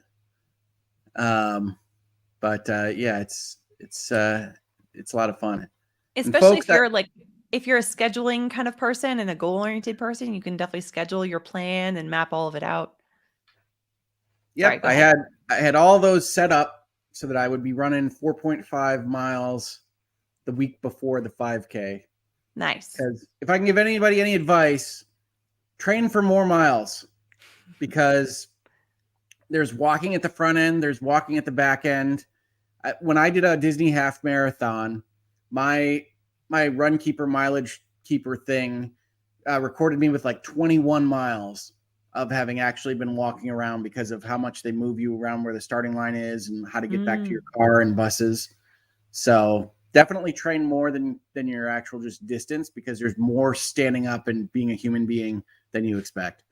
Speaker 1: But yeah, it's a lot of fun.
Speaker 2: Especially if you're a scheduling kind of person and a goal-oriented person, you can definitely schedule your plan and map all of it out.
Speaker 1: Yep, I had all those set up so that I would be running 4.5 miles the week before the 5K.
Speaker 2: Nice.
Speaker 1: Because if I can give anybody any advice, train for more miles, because there's walking at the front end, there's walking at the back end. When I did a Disney half marathon, my run keeper mileage keeper thing recorded me with like 21 miles of having actually been walking around because of how much they move you around where the starting line is and how to get back to your car and buses. So definitely train more than your actual just distance, because there's more standing up and being a human being than you expect.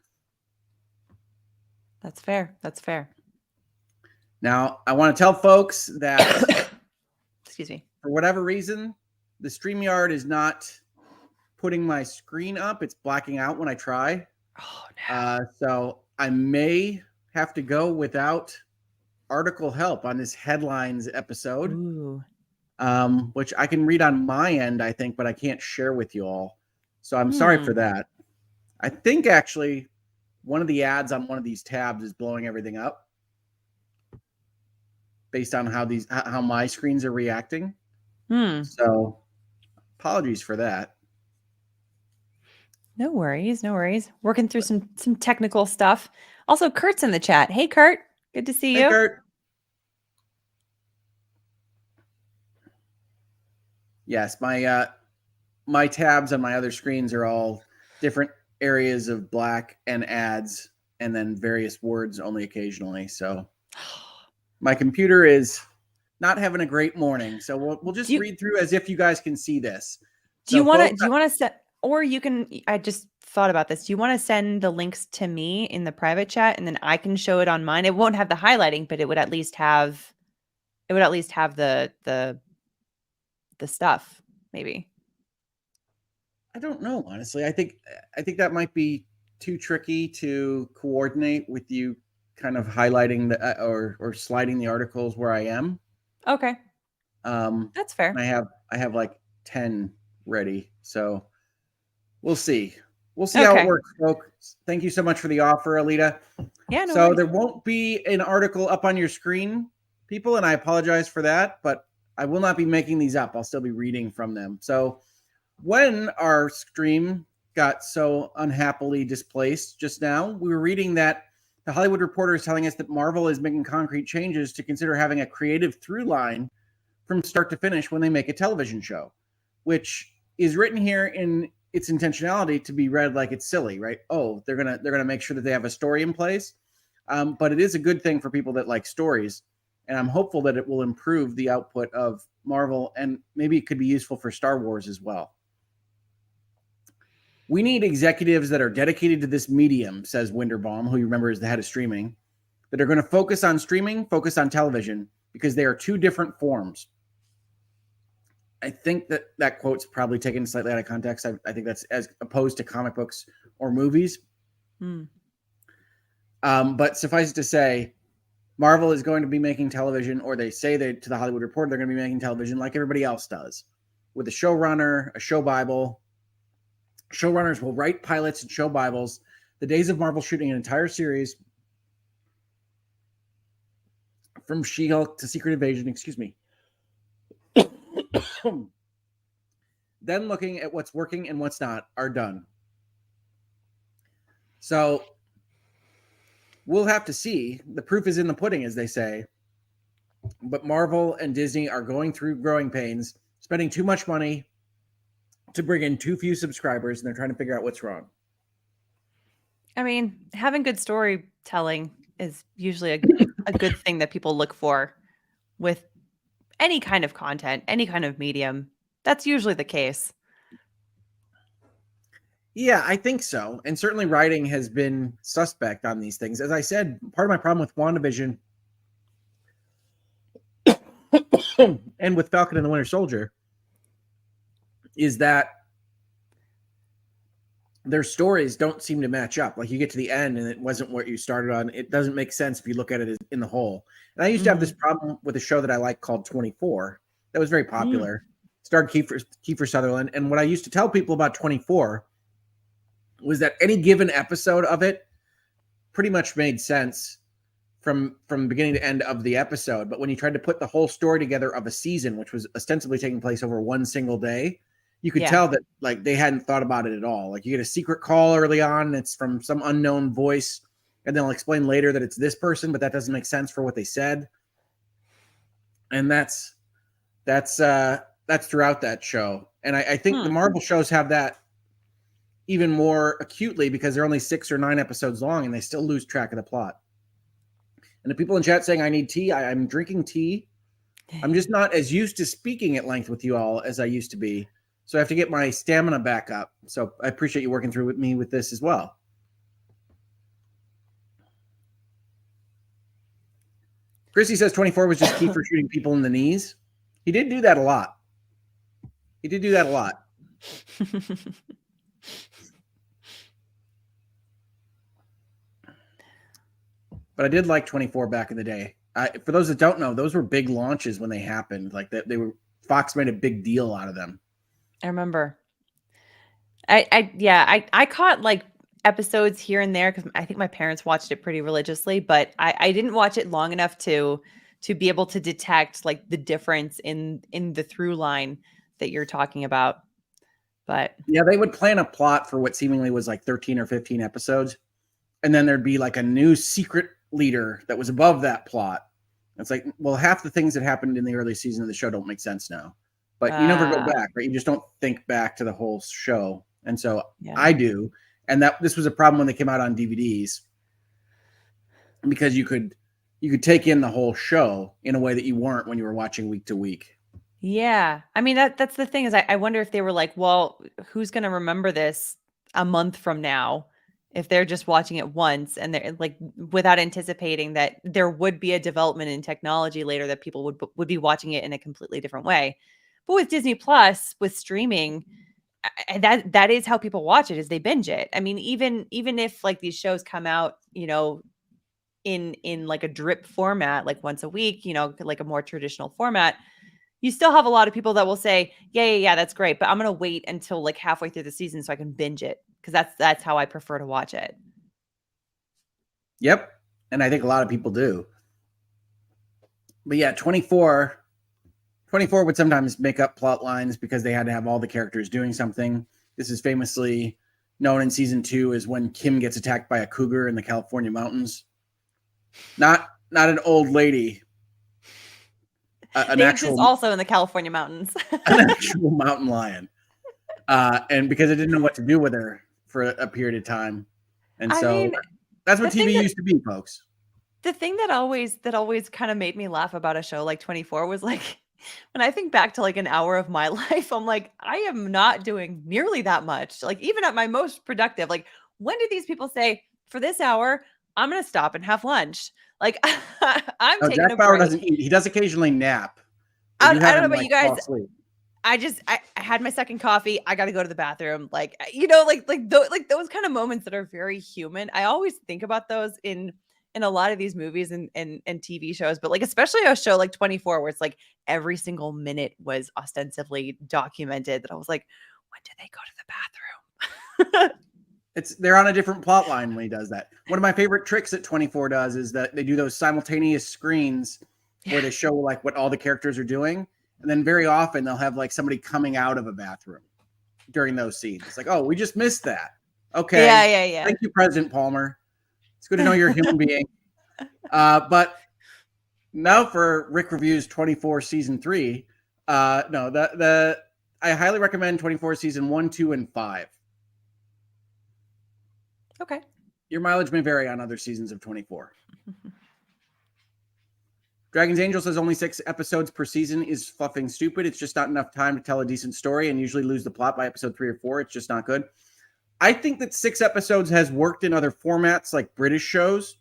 Speaker 2: That's fair. That's fair.
Speaker 1: Now, I want to tell folks that
Speaker 2: excuse me,
Speaker 1: for whatever reason, the StreamYard is not putting my screen up. It's blacking out when I try.
Speaker 2: Oh, no.
Speaker 1: So I may have to go without article help on this headlines episode.
Speaker 2: Ooh.
Speaker 1: Which I can read on my end, I think, but I can't share with you all. So I'm sorry for that. I think actually one of the ads on one of these tabs is blowing everything up based on how my screens are reacting. So apologies for that.
Speaker 2: No worries. No worries. Working through some technical stuff. Also, Kurt's in the chat. Hey, Kurt. Good to see you.
Speaker 1: Hey, Kurt. Yes, my tabs on my other screens are all different areas of black and ads, and then various words only occasionally. So my computer is not having a great morning. So we'll just read through as if you guys can see this.
Speaker 2: Do you want to set, or you can, I just thought about this. Do you want to send the links to me in the private chat, and then I can show it on mine? It won't have the highlighting, but it would at least have the stuff, maybe.
Speaker 1: I don't know, honestly. I think that might be too tricky to coordinate with you kind of highlighting the or sliding the articles where I am.
Speaker 2: Okay. That's fair.
Speaker 1: I have like 10 ready. So we'll see. We'll see how it works, folks. Thank you so much for the offer, Alita.
Speaker 2: Yeah, no
Speaker 1: so
Speaker 2: worries.
Speaker 1: There won't be an article up on your screen, people, and I apologize for that, but I will not be making these up. I'll still be reading from them. So when our stream got so unhappily displaced just now, we were reading that the Hollywood Reporter is telling us that Marvel is making concrete changes to consider having a creative through line from start to finish when they make a television show, which is written here in its intentionality to be read like it's silly, right? Oh, they're gonna make sure that they have a story in place, but it is a good thing for people that like stories, and I'm hopeful that it will improve the output of Marvel, and maybe it could be useful for Star Wars as well. We need executives that are dedicated to this medium, says Winterbaum, who you remember is the head of streaming, that are going to focus on streaming, focus on television, because they are two different forms. I think that quote's probably taken slightly out of context. I think that's as opposed to comic books or movies. But suffice it to say, Marvel is going to be making television, or they say to the Hollywood Reporter, they're going to be making television like everybody else does, with a showrunner, a show Bible. Showrunners will write pilots and show Bibles. The days of Marvel shooting an entire series from She-Hulk to Secret Invasion, then looking at what's working and what's not, are done. So we'll have to see. The proof is in the pudding, as they say. But Marvel and Disney are going through growing pains, spending too much money to bring in too few subscribers, and they're trying to figure out what's wrong.
Speaker 2: I mean, having good storytelling is usually a good thing that people look for with any kind of content, any kind of medium. That's usually the case.
Speaker 1: Yeah, I think so. And certainly writing has been suspect on these things. As I said, part of my problem with WandaVision and with Falcon and the Winter Soldier is that their stories don't seem to match up. Like, you get to the end and it wasn't what you started on. It doesn't make sense if you look at it in the whole. And I used to have this problem with a show that I like called 24 that was very popular. Starred Kiefer Sutherland. And what I used to tell people about 24 was that any given episode of it pretty much made sense from beginning to end of the episode. But when you tried to put the whole story together of a season, which was ostensibly taking place over one single day, you could tell that like they hadn't thought about it at all. Like, you get a secret call early on, and it's from some unknown voice, and they'll explain later that it's this person, but that doesn't make sense for what they said. And that's throughout that show. And I think the Marvel shows have that even more acutely because they're only 6 or 9 episodes long and they still lose track of the plot. And the people in chat saying I need tea, I'm drinking tea. I'm just not as used to speaking at length with you all as I used to be. So I have to get my stamina back up. So I appreciate you working through with me with this as well. Chrissy says 24 was just Kiefer shooting people in the knees. He did do that a lot. But I did like 24 back in the day. For those that don't know, those were big launches when they happened. Like that, Fox made a big deal out of them.
Speaker 2: I remember. I caught like episodes here and there because I think my parents watched it pretty religiously, but I didn't watch it long enough to be able to detect like the difference in the through line that you're talking about. But
Speaker 1: yeah, they would plan a plot for what seemingly was like 13 or 15 episodes. And then there'd be like a new secret leader that was above that plot. It's like, well, half the things that happened in the early season of the show don't make sense now. But you never go back, right? You just don't think back to the whole show. And so I do. And this was a problem when they came out on DVDs because you could take in the whole show in a way that you weren't when you were watching week to week.
Speaker 2: Yeah. I mean, that's the thing is I wonder if they were like, well, who's going to remember this a month from now if they're just watching it once and they're like without anticipating that there would be a development in technology later that people would be watching it in a completely different way. But with Disney Plus, with streaming, that is how people watch it is they binge it. I mean, even if like these shows come out, you know, in like a drip format, like once a week, you know, like a more traditional format, you still have a lot of people that will say, yeah, that's great, but I'm going to wait until like halfway through the season so I can binge it because that's how I prefer to watch it.
Speaker 1: Yep. And I think a lot of people do. But yeah, 24 would sometimes make up plot lines because they had to have all the characters doing something. This is famously known in season 2 as when Kim gets attacked by a cougar in the California mountains. Not an old lady.
Speaker 2: They exist also in the California mountains.
Speaker 1: An actual mountain lion. And because I didn't know what to do with her for a period of time. And that's what TV used to be, folks.
Speaker 2: The thing that always kind of made me laugh about a show like 24 was like, when I think back to like an hour of my life, I'm like, I am not doing nearly that much. Like even at my most productive, like when did these people say for this hour, I'm going to stop and have lunch? Like I'm taking
Speaker 1: Jack
Speaker 2: a
Speaker 1: Bauer
Speaker 2: break.
Speaker 1: doesn't eat. He does occasionally nap.
Speaker 2: I don't know about you guys. I had my second coffee. I got to go to the bathroom. Like, you know, like those kind of moments that are very human. I always think about those in a lot of these movies and TV shows, but like, especially a show like 24, where it's like every single minute was ostensibly documented that I was like, when did they go to the bathroom?
Speaker 1: They're on a different plot line when he does that. One of my favorite tricks that 24 does is that they do those simultaneous screens where they show like what all the characters are doing. And then very often they'll have like somebody coming out of a bathroom during those scenes. It's like, oh, we just missed that. Okay.
Speaker 2: Yeah.
Speaker 1: Thank you, President Palmer. It's good to know you're a human being. But now for Rick Reviews 24 season 3. I highly recommend 24 season 1, 2, and 5.
Speaker 2: Okay.
Speaker 1: Your mileage may vary on other seasons of 24. Dragon's Angel says only 6 episodes per season is fluffing stupid. It's just not enough time to tell a decent story and usually lose the plot by episode 3 or 4. It's just not good. I think that 6 episodes has worked in other formats like British shows.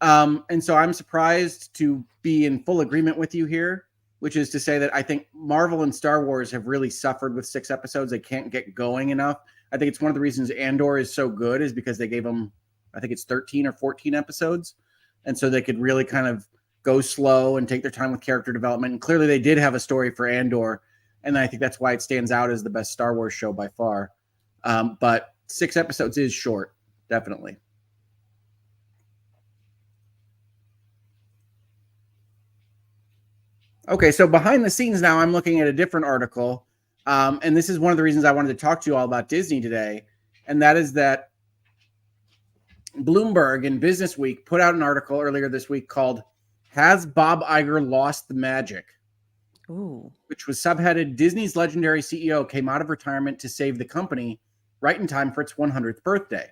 Speaker 1: And so I'm surprised to be in full agreement with you here, which is to say that I think Marvel and Star Wars have really suffered with 6 episodes. They can't get going enough. I think it's one of the reasons Andor is so good is because they gave them, I think it's 13 or 14 episodes. And so they could really kind of go slow and take their time with character development. And clearly they did have a story for Andor. And I think that's why it stands out as the best Star Wars show by far. But 6 episodes is short, definitely. Okay, so behind the scenes now, I'm looking at a different article. And this is one of the reasons I wanted to talk to you all about Disney today. And that is that Bloomberg in Business Week put out an article earlier this week called "Has Bob Iger Lost the Magic?"
Speaker 2: Ooh.
Speaker 1: which was subheaded Disney's legendary CEO came out of retirement to save the company right in time for its 100th birthday,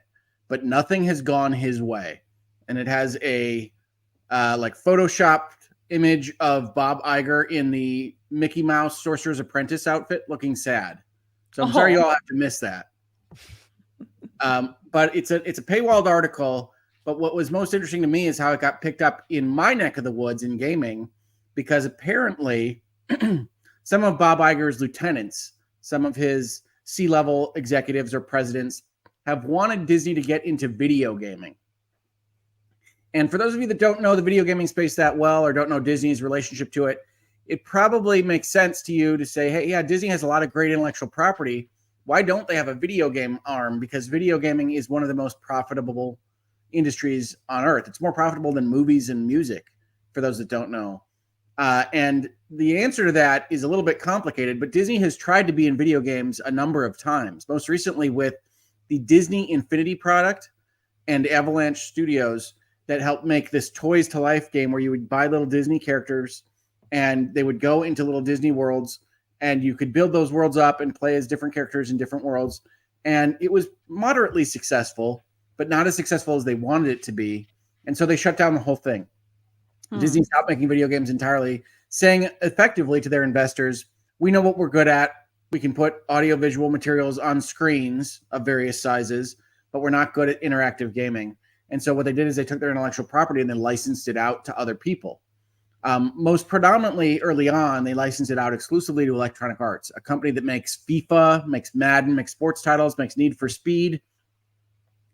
Speaker 1: but nothing has gone his way. And it has a like photoshopped image of Bob Iger in the Mickey Mouse Sorcerer's Apprentice outfit looking sad. So I'm sorry you all have to miss that. But it's a paywalled article. But what was most interesting to me is how it got picked up in my neck of the woods in gaming, because apparently some of Bob Iger's lieutenants, some of his C-level executives or presidents have wanted Disney to get into video gaming. And for those of you that don't know the video gaming space that well or don't know Disney's relationship to it, it probably makes sense to you to say, hey, yeah, Disney has a lot of great intellectual property. Why don't they have a video game arm? Because video gaming is one of the most profitable industries on earth. It's more profitable than movies and music, for those that don't know. And the answer to that is a little bit complicated, but Disney has tried to be in video games a number of times, most recently with the Disney Infinity product and Avalanche Studios that helped make this Toys to Life game where you would buy little Disney characters and they would go into little Disney worlds and you could build those worlds up and play as different characters in different worlds. And it was moderately successful, but not as successful as they wanted it to be. And so they shut down the whole thing. Disney stopped making video games entirely, saying effectively to their investors, we know what we're good at. We can put audiovisual materials on screens of various sizes, but we're not good at interactive gaming. And so what they did is they took their intellectual property and then licensed it out to other people. Most predominantly early on, they licensed it out exclusively to Electronic Arts, a company that makes FIFA, makes Madden, makes sports titles, makes Need for Speed,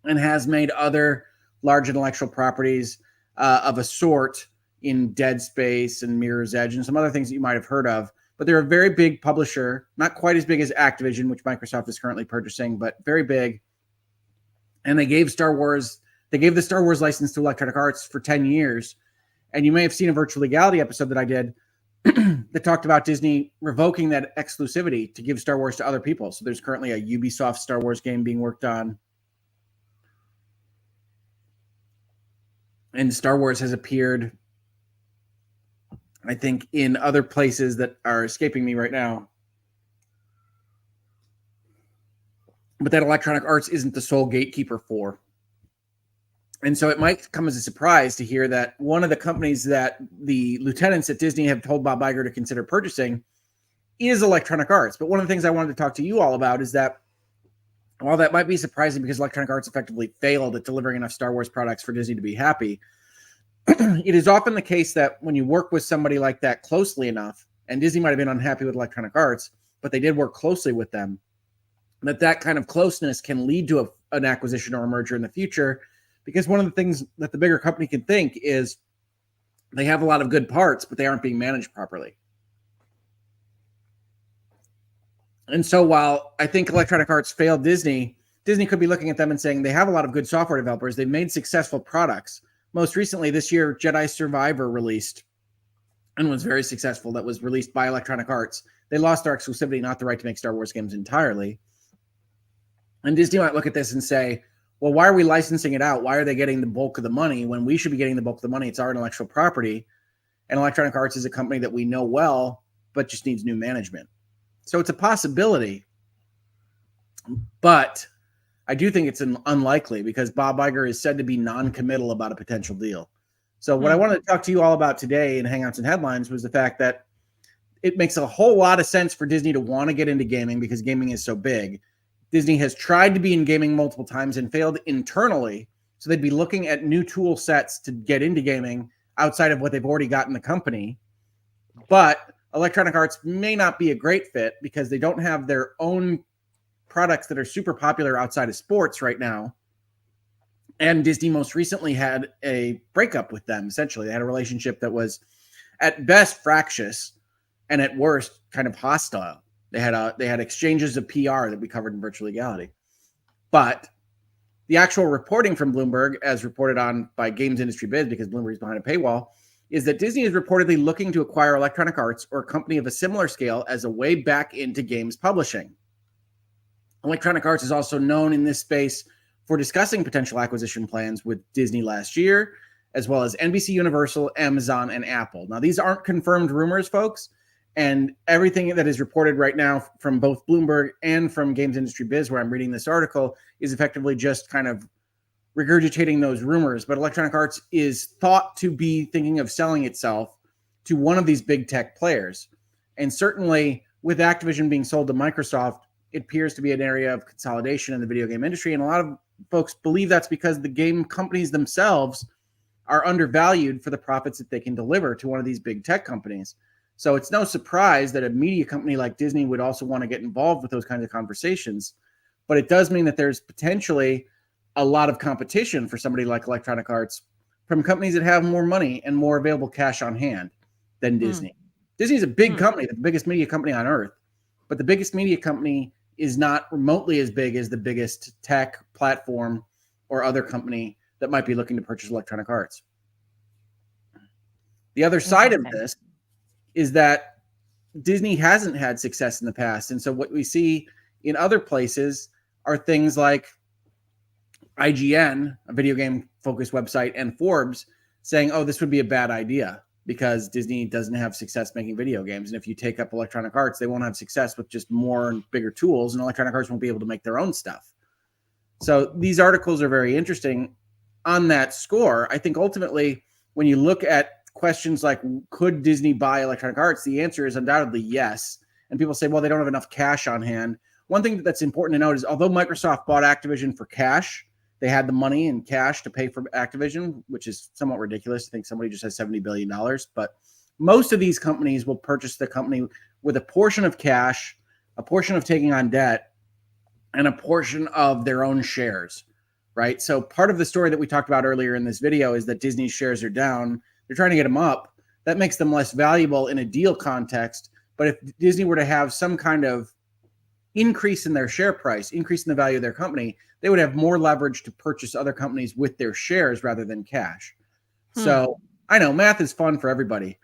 Speaker 1: and has made other large intellectual properties of a sort in Dead Space and Mirror's Edge and some other things that you might have heard of. But they're a very big publisher, not quite as big as Activision, which Microsoft is currently purchasing, but very big. And they gave the Star Wars license to Electronic Arts for 10 years. And you may have seen a Virtual Legality episode that I did that talked about Disney revoking that exclusivity to give Star Wars to other people. So there's currently a Ubisoft Star Wars game being worked on. And Star Wars has appeared, I think, in other places that are escaping me right now. But that Electronic Arts isn't the sole gatekeeper for. And so it might come as a surprise to hear that one of the companies that the lieutenants at Disney have told Bob Iger to consider purchasing is Electronic Arts. But one of the things I wanted to talk to you all about is that while that might be surprising because Electronic Arts effectively failed at delivering enough Star Wars products for Disney to be happy, it is often the case that when you work with somebody like that closely enough, and Disney might have been unhappy with Electronic Arts, but they did work closely with them, that kind of closeness can lead to an acquisition or a merger in the future. Because one of the things that the bigger company can think is they have a lot of good parts, but they aren't being managed properly. And so while I think Electronic Arts failed Disney, Disney could be looking at them and saying they have a lot of good software developers. They've made successful products. Most recently this year, Jedi Survivor released and was very successful. That was released by Electronic Arts. They lost their exclusivity, not the right to make Star Wars games entirely. And Disney might look at this and say, well, why are we licensing it out? Why are they getting the bulk of the money when we should be getting the bulk of the money? It's our intellectual property. And Electronic Arts is a company that we know well, but just needs new management. So it's a possibility. But I do think it's unlikely because Bob Iger is said to be non-committal about a potential deal. So what I wanted to talk to you all about today in Hangouts and Headlines was the fact that it makes a whole lot of sense for Disney to want to get into gaming because gaming is so big. Disney has tried to be in gaming multiple times and failed internally. So they'd be looking at new tool sets to get into gaming outside of what they've already got in the company. But Electronic Arts may not be a great fit because they don't have their own products that are super popular outside of sports right now. And Disney most recently had a breakup with them, essentially. They had a relationship that was at best fractious and at worst kind of hostile. They had exchanges of PR that we covered in Virtual Legality. But the actual reporting from Bloomberg, as reported on by Games Industry Biz, because Bloomberg is behind a paywall, is that Disney is reportedly looking to acquire Electronic Arts or a company of a similar scale as a way back into games publishing. Electronic Arts is also known in this space for discussing potential acquisition plans with Disney last year, as well as NBC Universal, Amazon, and Apple. Now, these aren't confirmed rumors, folks. And everything that is reported right now from both Bloomberg and from Games Industry Biz, where I'm reading this article, is effectively just kind of regurgitating those rumors. But Electronic Arts is thought to be thinking of selling itself to one of these big tech players. And certainly with Activision being sold to Microsoft, it appears to be an area of consolidation in the video game industry. And a lot of folks believe that's because the game companies themselves are undervalued for the profits that they can deliver to one of these big tech companies. So it's no surprise that a media company like Disney would also want to get involved with those kinds of conversations. But it does mean that there's potentially a lot of competition for somebody like Electronic Arts from companies that have more money and more available cash on hand than Disney. Disney's a big company, the biggest media company on earth, but the biggest media company is not remotely as big as the biggest tech platform or other company that might be looking to purchase Electronic Arts. The other side of this is that Disney hasn't had success in the past. And so what we see in other places are things like IGN, a video game focused website, and Forbes saying, oh, this would be a bad idea because Disney doesn't have success making video games. And if you take up Electronic Arts, they won't have success with just more and bigger tools, and Electronic Arts won't be able to make their own stuff. So these articles are very interesting on that score. I think ultimately, when you look at questions like, could Disney buy Electronic Arts? The answer is undoubtedly yes. And people say, well, they don't have enough cash on hand. One thing that's important to note is although Microsoft bought Activision for cash, they had the money in cash to pay for Activision, which is somewhat ridiculous. I think somebody just has $70 billion. But most of these companies will purchase the company with a portion of cash, a portion of taking on debt, and a portion of their own shares, right? So part of the story that we talked about earlier in this video is that Disney's shares are down. They're trying to get them up. That makes them less valuable in a deal context. But if Disney were to have some kind of increase in their share price, increase in the value of their company, they would have more leverage to purchase other companies with their shares rather than cash. So I know math is fun for everybody,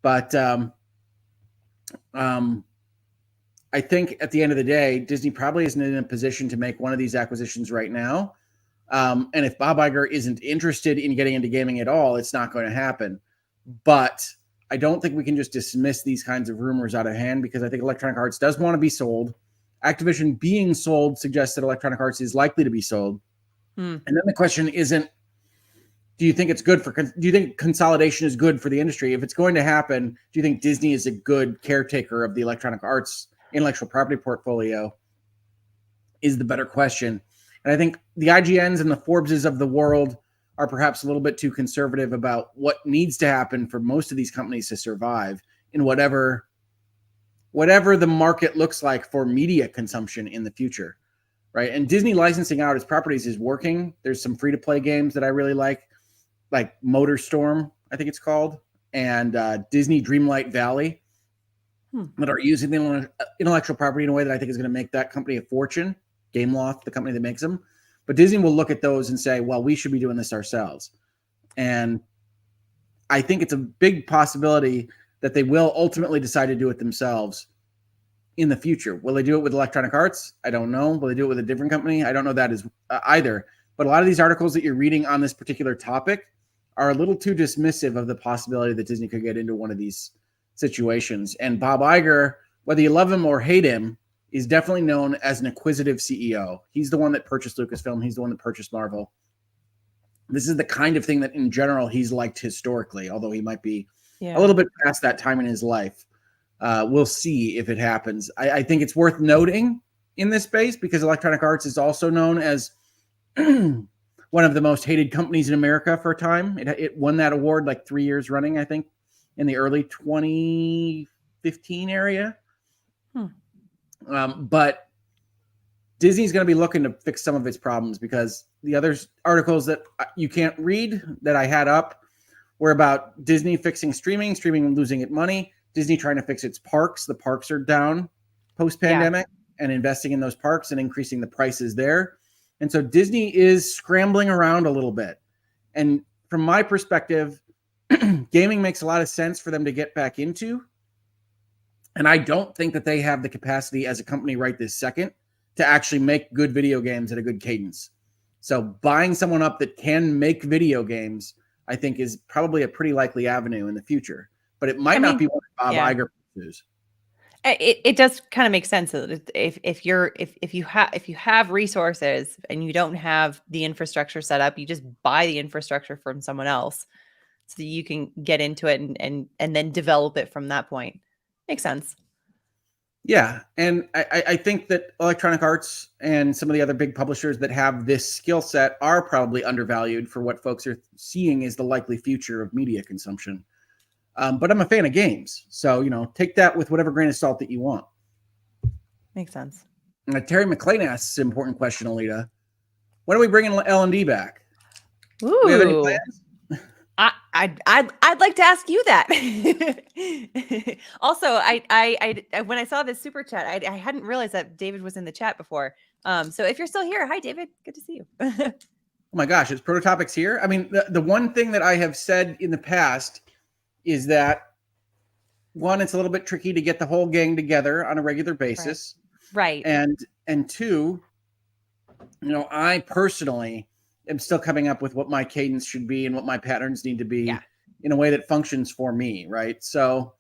Speaker 1: but I think at the end of the day, Disney probably isn't in a position to make one of these acquisitions right now. And if Bob Iger isn't interested in getting into gaming at all, it's not going to happen. But I don't think we can just dismiss these kinds of rumors out of hand, because I think Electronic Arts does want to be sold. Activision being sold suggests that Electronic Arts is likely to be sold. And then the question isn't, do you think it's good for, do you think consolidation is good for the industry? If it's going to happen, do you think Disney is a good caretaker of the Electronic Arts intellectual property portfolio is the better question. And I think the IGNs and the Forbeses of the world are perhaps a little bit too conservative about what needs to happen for most of these companies to survive in whatever the market looks like for media consumption in the future, right? And Disney licensing out its properties is working. There's some free-to-play games that I really like MotorStorm, I think it's called, and Disney Dreamlight Valley that are using the intellectual property in a way that I think is going to make that company a fortune. Gameloft, the company that makes them. But Disney will look at those and say, well, we should be doing this ourselves. And I think it's a big possibility that they will ultimately decide to do it themselves in the future. Will they do it with Electronic Arts? I don't know. Will they do it with a different company? I don't know that either. But a lot of these articles that you're reading on this particular topic are a little too dismissive of the possibility that Disney could get into one of these situations. And Bob Iger, whether you love him or hate him, is definitely known as an acquisitive CEO. He's the one that purchased Lucasfilm. He's the one that purchased Marvel. This is the kind of thing that in general he's liked historically, although he might be a little bit past that time in his life. We'll see if it happens. I think it's worth noting in this space because Electronic Arts is also known as one of the most hated companies in America for a time. It won that award like 3 years running, I think, in the early 2015 area. But Disney's going to be looking to fix some of its problems because the other articles that you can't read that I had up were about Disney fixing streaming losing its money, Disney trying to fix its parks. The parks are down post-pandemic and investing in those parks and increasing the prices there. And so Disney is scrambling around a little bit. And from my perspective, gaming makes a lot of sense for them to get back into. And I don't think that they have the capacity as a company right this second to actually make good video games at a good cadence. So buying someone up that can make video games, I think, is probably a pretty likely avenue in the future. But it might not be what Bob Iger pursues.
Speaker 2: It does kind of make sense that if you have resources and you don't have the infrastructure set up, you just buy the infrastructure from someone else so that you can get into it and then develop it from that point. Makes sense.
Speaker 1: Yeah, and I think that Electronic Arts and some of the other big publishers that have this skill set are probably undervalued for what folks are seeing is the likely future of media consumption. But I'm a fan of games, so take that with whatever grain of salt that you want.
Speaker 2: Makes sense.
Speaker 1: Terry McLean asks an important question, Alita. When are we bringing L&D back?
Speaker 2: Ooh.
Speaker 1: Do we have any plans?
Speaker 2: I'd like to ask you that. Also, I when I saw this super chat, I hadn't realized that David was in the chat before. So if you're still here, hi David, good to see you.
Speaker 1: Oh my gosh, is Prototopics here? I mean, the one thing that I have said in the past is that one, it's a little bit tricky to get the whole gang together on a regular basis.
Speaker 2: Right.
Speaker 1: And two, I personally am still coming up with what my cadence should be and what my patterns need to be in a way that functions for me, right? So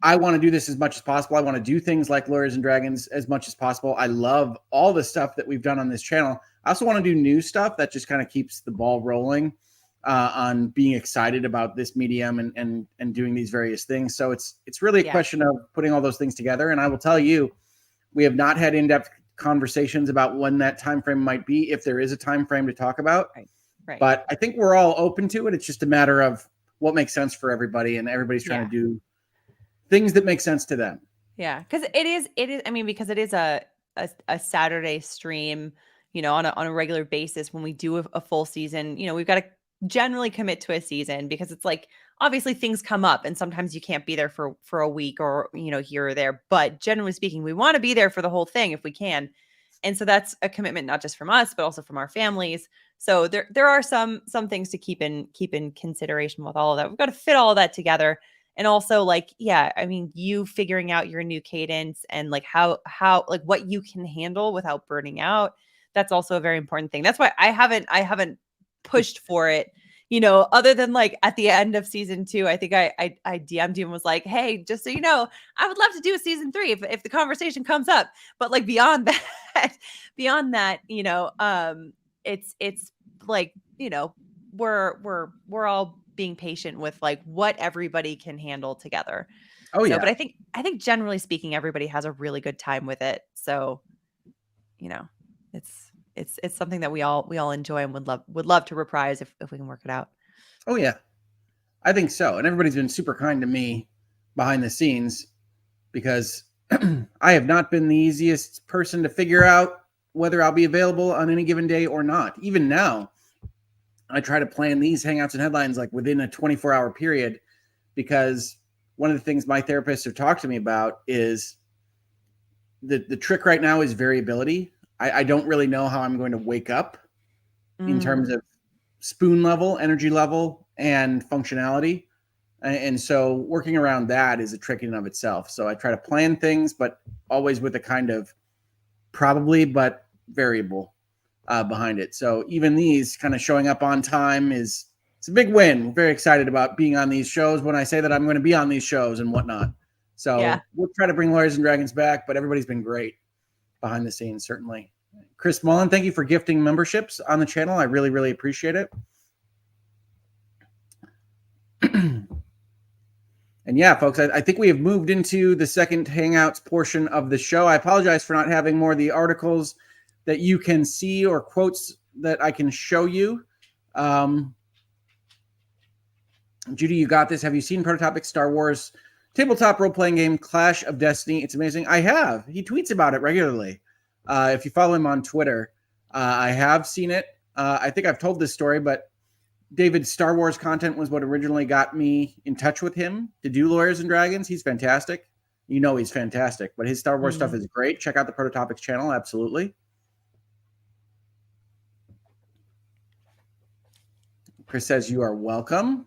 Speaker 1: I want to do this as much as possible. I want to do things like Lawyers and Dragons as much as possible. I love all the stuff that we've done on this channel. I also want to do new stuff that just kind of keeps the ball rolling on being excited about this medium and doing these various things. So it's really a question of putting all those things together. And I will tell you, we have not had in-depth conversations about when that time frame might be, if there is a time frame to talk about.
Speaker 2: Right.
Speaker 1: But I think we're all open to it. It's just a matter of what makes sense for everybody, and everybody's trying to do things that make sense to them.
Speaker 2: Yeah, because it is. I mean, because it is a Saturday stream, on a regular basis. When we do a full season, we've got to generally commit to a season, because it's like, obviously things come up and sometimes you can't be there for a week or here or there, but generally speaking, we want to be there for the whole thing if we can. And so that's a commitment, not just from us, but also from our families. So there are some things to keep in consideration with all of that. We've got to fit all of that together. And also, I mean, you figuring out your new cadence and how what you can handle without burning out. That's also a very important thing. That's why I haven't pushed for it, other than at the end of season 2. I think I DM'd him and was like, hey, just so you know, I would love to do a season 3 if the conversation comes up. But beyond that, it's we're all being patient with what everybody can handle together. But I think generally speaking, everybody has a really good time with it. So, it's something that we all enjoy and would love to reprise if we can work it out.
Speaker 1: Oh yeah, I think so. And everybody's been super kind to me behind the scenes, because I have not been the easiest person to figure out whether I'll be available on any given day or not. Even now, I try to plan these Hangouts and Headlines within a 24-hour period, because one of the things my therapists have talked to me about is the trick right now is variability. I don't really know how I'm going to wake up in terms of spoon level, energy level, and functionality. And so working around that is a trick in and of itself. So I try to plan things, but always with a kind of probably, but variable behind it. So even these kind of showing up on time it's a big win. We're very excited about being on these shows when I say that I'm going to be on these shows and whatnot. So we'll try to bring Lawyers and Dragons back, but everybody's been great behind the scenes, certainly. Chris Mullen, thank you for gifting memberships on the channel. I really, really appreciate it. And yeah, folks, I think we have moved into the second Hangouts portion of the show. I apologize for not having more of the articles that you can see or quotes that I can show you. Judy, you got this. Have you seen Prototopic Star Wars tabletop role-playing game Clash of Destiny? It's amazing. I have. He tweets about it regularly. If you follow him on Twitter, I have seen it. I think I've told this story, but David's Star Wars content was what originally got me in touch with him to do Lawyers and Dragons. He's fantastic. He's fantastic, but his Star Wars stuff is great. Check out the Prototopics channel. Absolutely. Chris says you are welcome.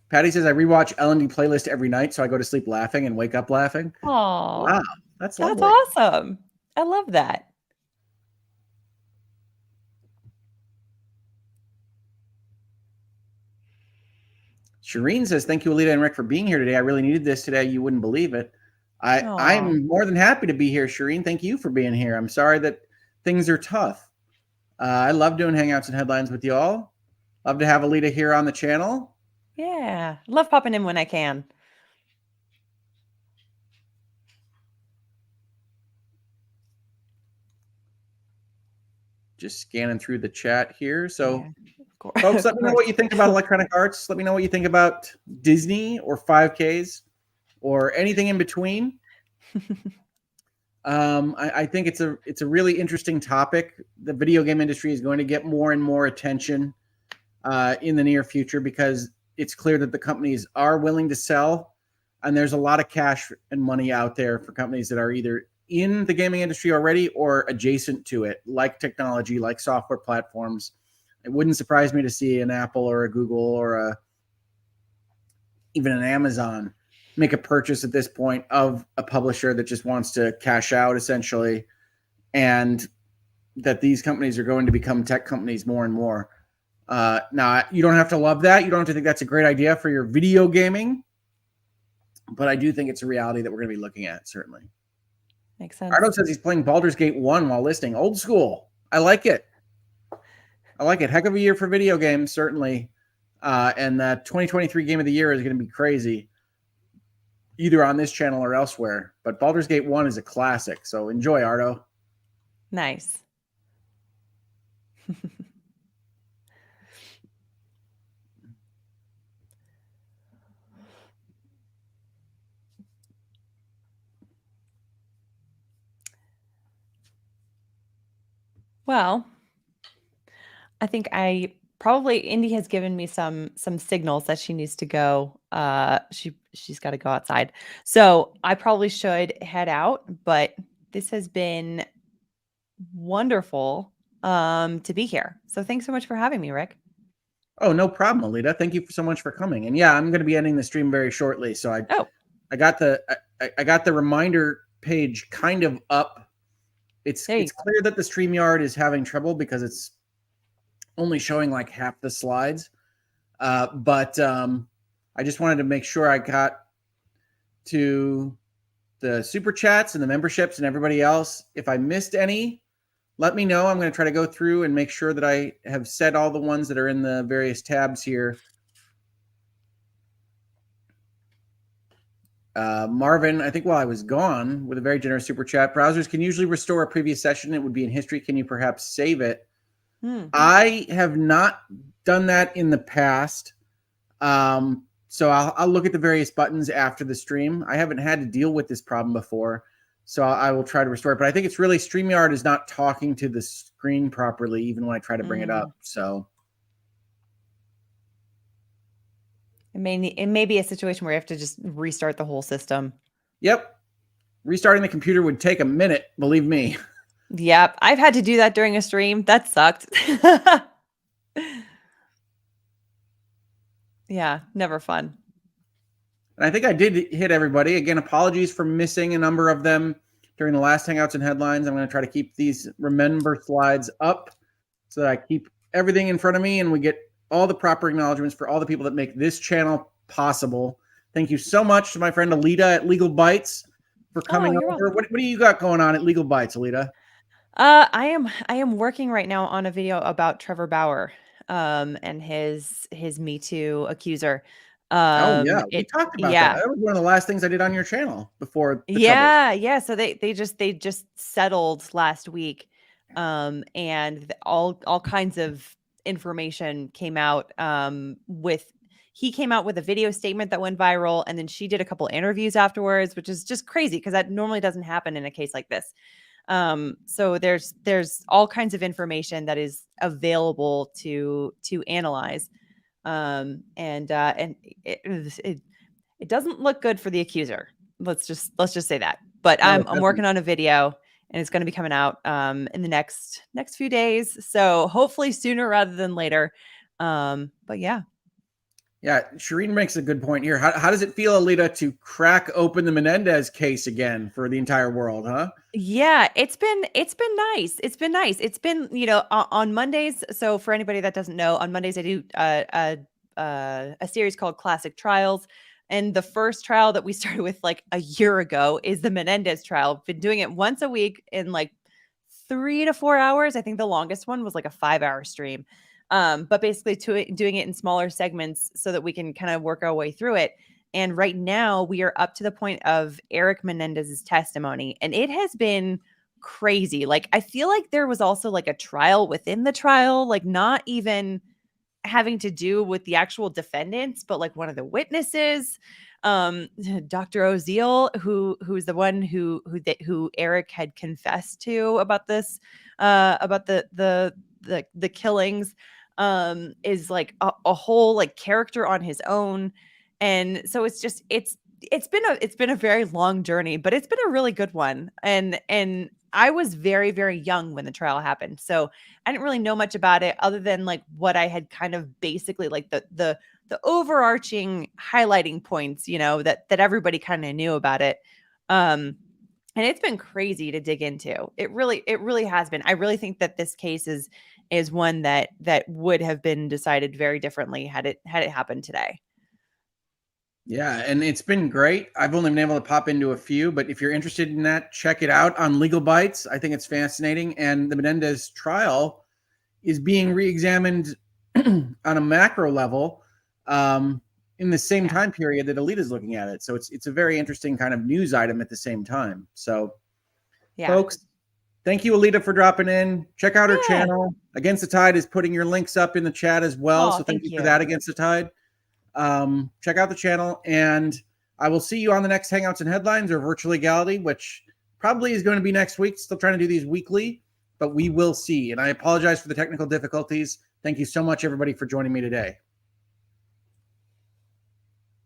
Speaker 1: Patty says I rewatch L&D playlist every night, so I go to sleep laughing and wake up laughing.
Speaker 2: Oh,
Speaker 1: wow, that's lovely.
Speaker 2: That's awesome. I love that.
Speaker 1: Shireen says, thank you, Alita and Rick, for being here today. I really needed this today. You wouldn't believe it.
Speaker 2: Aw.
Speaker 1: I'm more than happy to be here, Shireen. Thank you for being here. I'm sorry that things are tough. I love doing Hangouts and Headlines with you all. Love to have Alita here on the channel.
Speaker 2: Yeah. Love popping in when I can.
Speaker 1: Just scanning through the chat here. So,
Speaker 2: yeah,
Speaker 1: folks, let me know what you think about Electronic Arts. Let me know what you think about Disney or 5Ks or anything in between. I think it's a really interesting topic. The video game industry is going to get more and more attention in the near future because it's clear that the companies are willing to sell, and there's a lot of cash and money out there for companies that are either in the gaming industry already or adjacent to it, like technology, like software platforms. It wouldn't surprise me to see an Apple or a Google or even an Amazon make a purchase at this point of a publisher that just wants to cash out, essentially, and that these companies are going to become tech companies more and more. Now, you don't have to love that. You don't have to think that's a great idea for your video gaming, but I do think it's a reality that we're going to be looking at, certainly.
Speaker 2: Makes sense.
Speaker 1: Ardo says he's playing Baldur's Gate 1 while listening. Old school. I like it. I like it. Heck of a year for video games, certainly. And the 2023 Game of the Year is going to be crazy, either on this channel or elsewhere. But Baldur's Gate 1 is a classic, so enjoy, Ardo.
Speaker 2: Nice. Well, I think Indy has given me some signals that she needs to go. She's got to go outside. So I probably should head out, but this has been wonderful to be here. So thanks so much for having me, Rick.
Speaker 1: Oh, no problem, Alita. Thank you so much for coming. And yeah, I'm going to be ending the stream very shortly. So I got the reminder page kind of up. It's clear that the StreamYard is having trouble because it's only showing like half the slides. But I just wanted to make sure I got to the super chats and the memberships and everybody else. If I missed any, let me know. I'm going to try to go through and make sure that I have said all the ones that are in the various tabs here. Marvin, I think while I was gone, with a very generous super chat, browsers can usually restore a previous session. It would be in history. Can you perhaps save it? I have not done that in the past. So I'll look at the various buttons after the stream. I haven't had to deal with this problem before, so I will try to restore it. But I think it's really StreamYard is not talking to the screen properly, even when I try to bring it up. So
Speaker 2: it may be a situation where you have to just restart the whole system.
Speaker 1: Yep. Restarting the computer would take a minute, believe me.
Speaker 2: Yep. I've had to do that during a stream. That sucked. Yeah, never fun.
Speaker 1: And I think I did hit everybody. Again, apologies for missing a number of them during the last Hangouts and Headlines. I'm going to try to keep these remember slides up so that I keep everything in front of me and we get all the proper acknowledgments for all the people that make this channel possible. Thank you so much to my friend Alita at Legal Bites for coming over. What do you got going on at Legal Bites, Alita?
Speaker 2: I am working right now on a video about Trevor Bauer and his Me Too accuser.
Speaker 1: Oh yeah, we talked about that. That was one of the last things I did on your channel before.
Speaker 2: Yeah. So they just settled last week, and all kinds of information came out. He came out with a video statement that went viral, and then she did a couple interviews afterwards, which is just crazy because that normally doesn't happen in a case like this. So there's all kinds of information that is available to analyze. And it doesn't look good for the accuser. Let's just say that. But I'm working on a video and it's going to be coming out in the next few days. So hopefully sooner rather than later. But yeah.
Speaker 1: Yeah, Shireen makes a good point here. How does it feel, Alita, to crack open the Menendez case again for the entire world, huh?
Speaker 2: Yeah, it's been nice. It's been nice. It's been, on Mondays. So for anybody that doesn't know, on Mondays I do a series called Classic Trials. And the first trial that we started with like a year ago is the Menendez trial. Been doing it once a week in like 3 to 4 hours. I think the longest one was like a 5-hour stream. But basically doing it in smaller segments so that we can kind of work our way through it. And right now we are up to the point of Eric Menendez's testimony, and it has been crazy. Like, I feel like there was also like a trial within the trial, like not even having to do with the actual defendants, but like one of the witnesses, Dr. Oziel, who's the one who Eric had confessed to about this, about the killings, is like a whole like character on his own. And so it's just it's been a very long journey, but it's been a really good one. And I was very, very young when the trial happened, so I didn't really know much about it other than like what I had kind of basically like the overarching highlighting points, you know, that everybody kind of knew about it. And it's been crazy to dig into. It really has been. I really think that this case is one that would have been decided very differently had it happened today.
Speaker 1: Yeah, and it's been great. I've only been able to pop into a few, but if you're interested in that, check it out on Legal Bites. I think it's fascinating. And the Menendez trial is being re-examined on a macro level in the same time period that Alita is looking at it. So it's a very interesting kind of news item at the same time. So, folks, thank you, Alita, for dropping in. Check out her channel. Against the Tide is putting your links up in the chat as well. So thank you for that, Against the Tide. Check out the channel, and I will see you on the next Hangouts and Headlines or Virtual Legality, which probably is going to be next week. Still trying to do these weekly, but we will see. And I apologize for the technical difficulties. Thank you so much, everybody, for joining me today.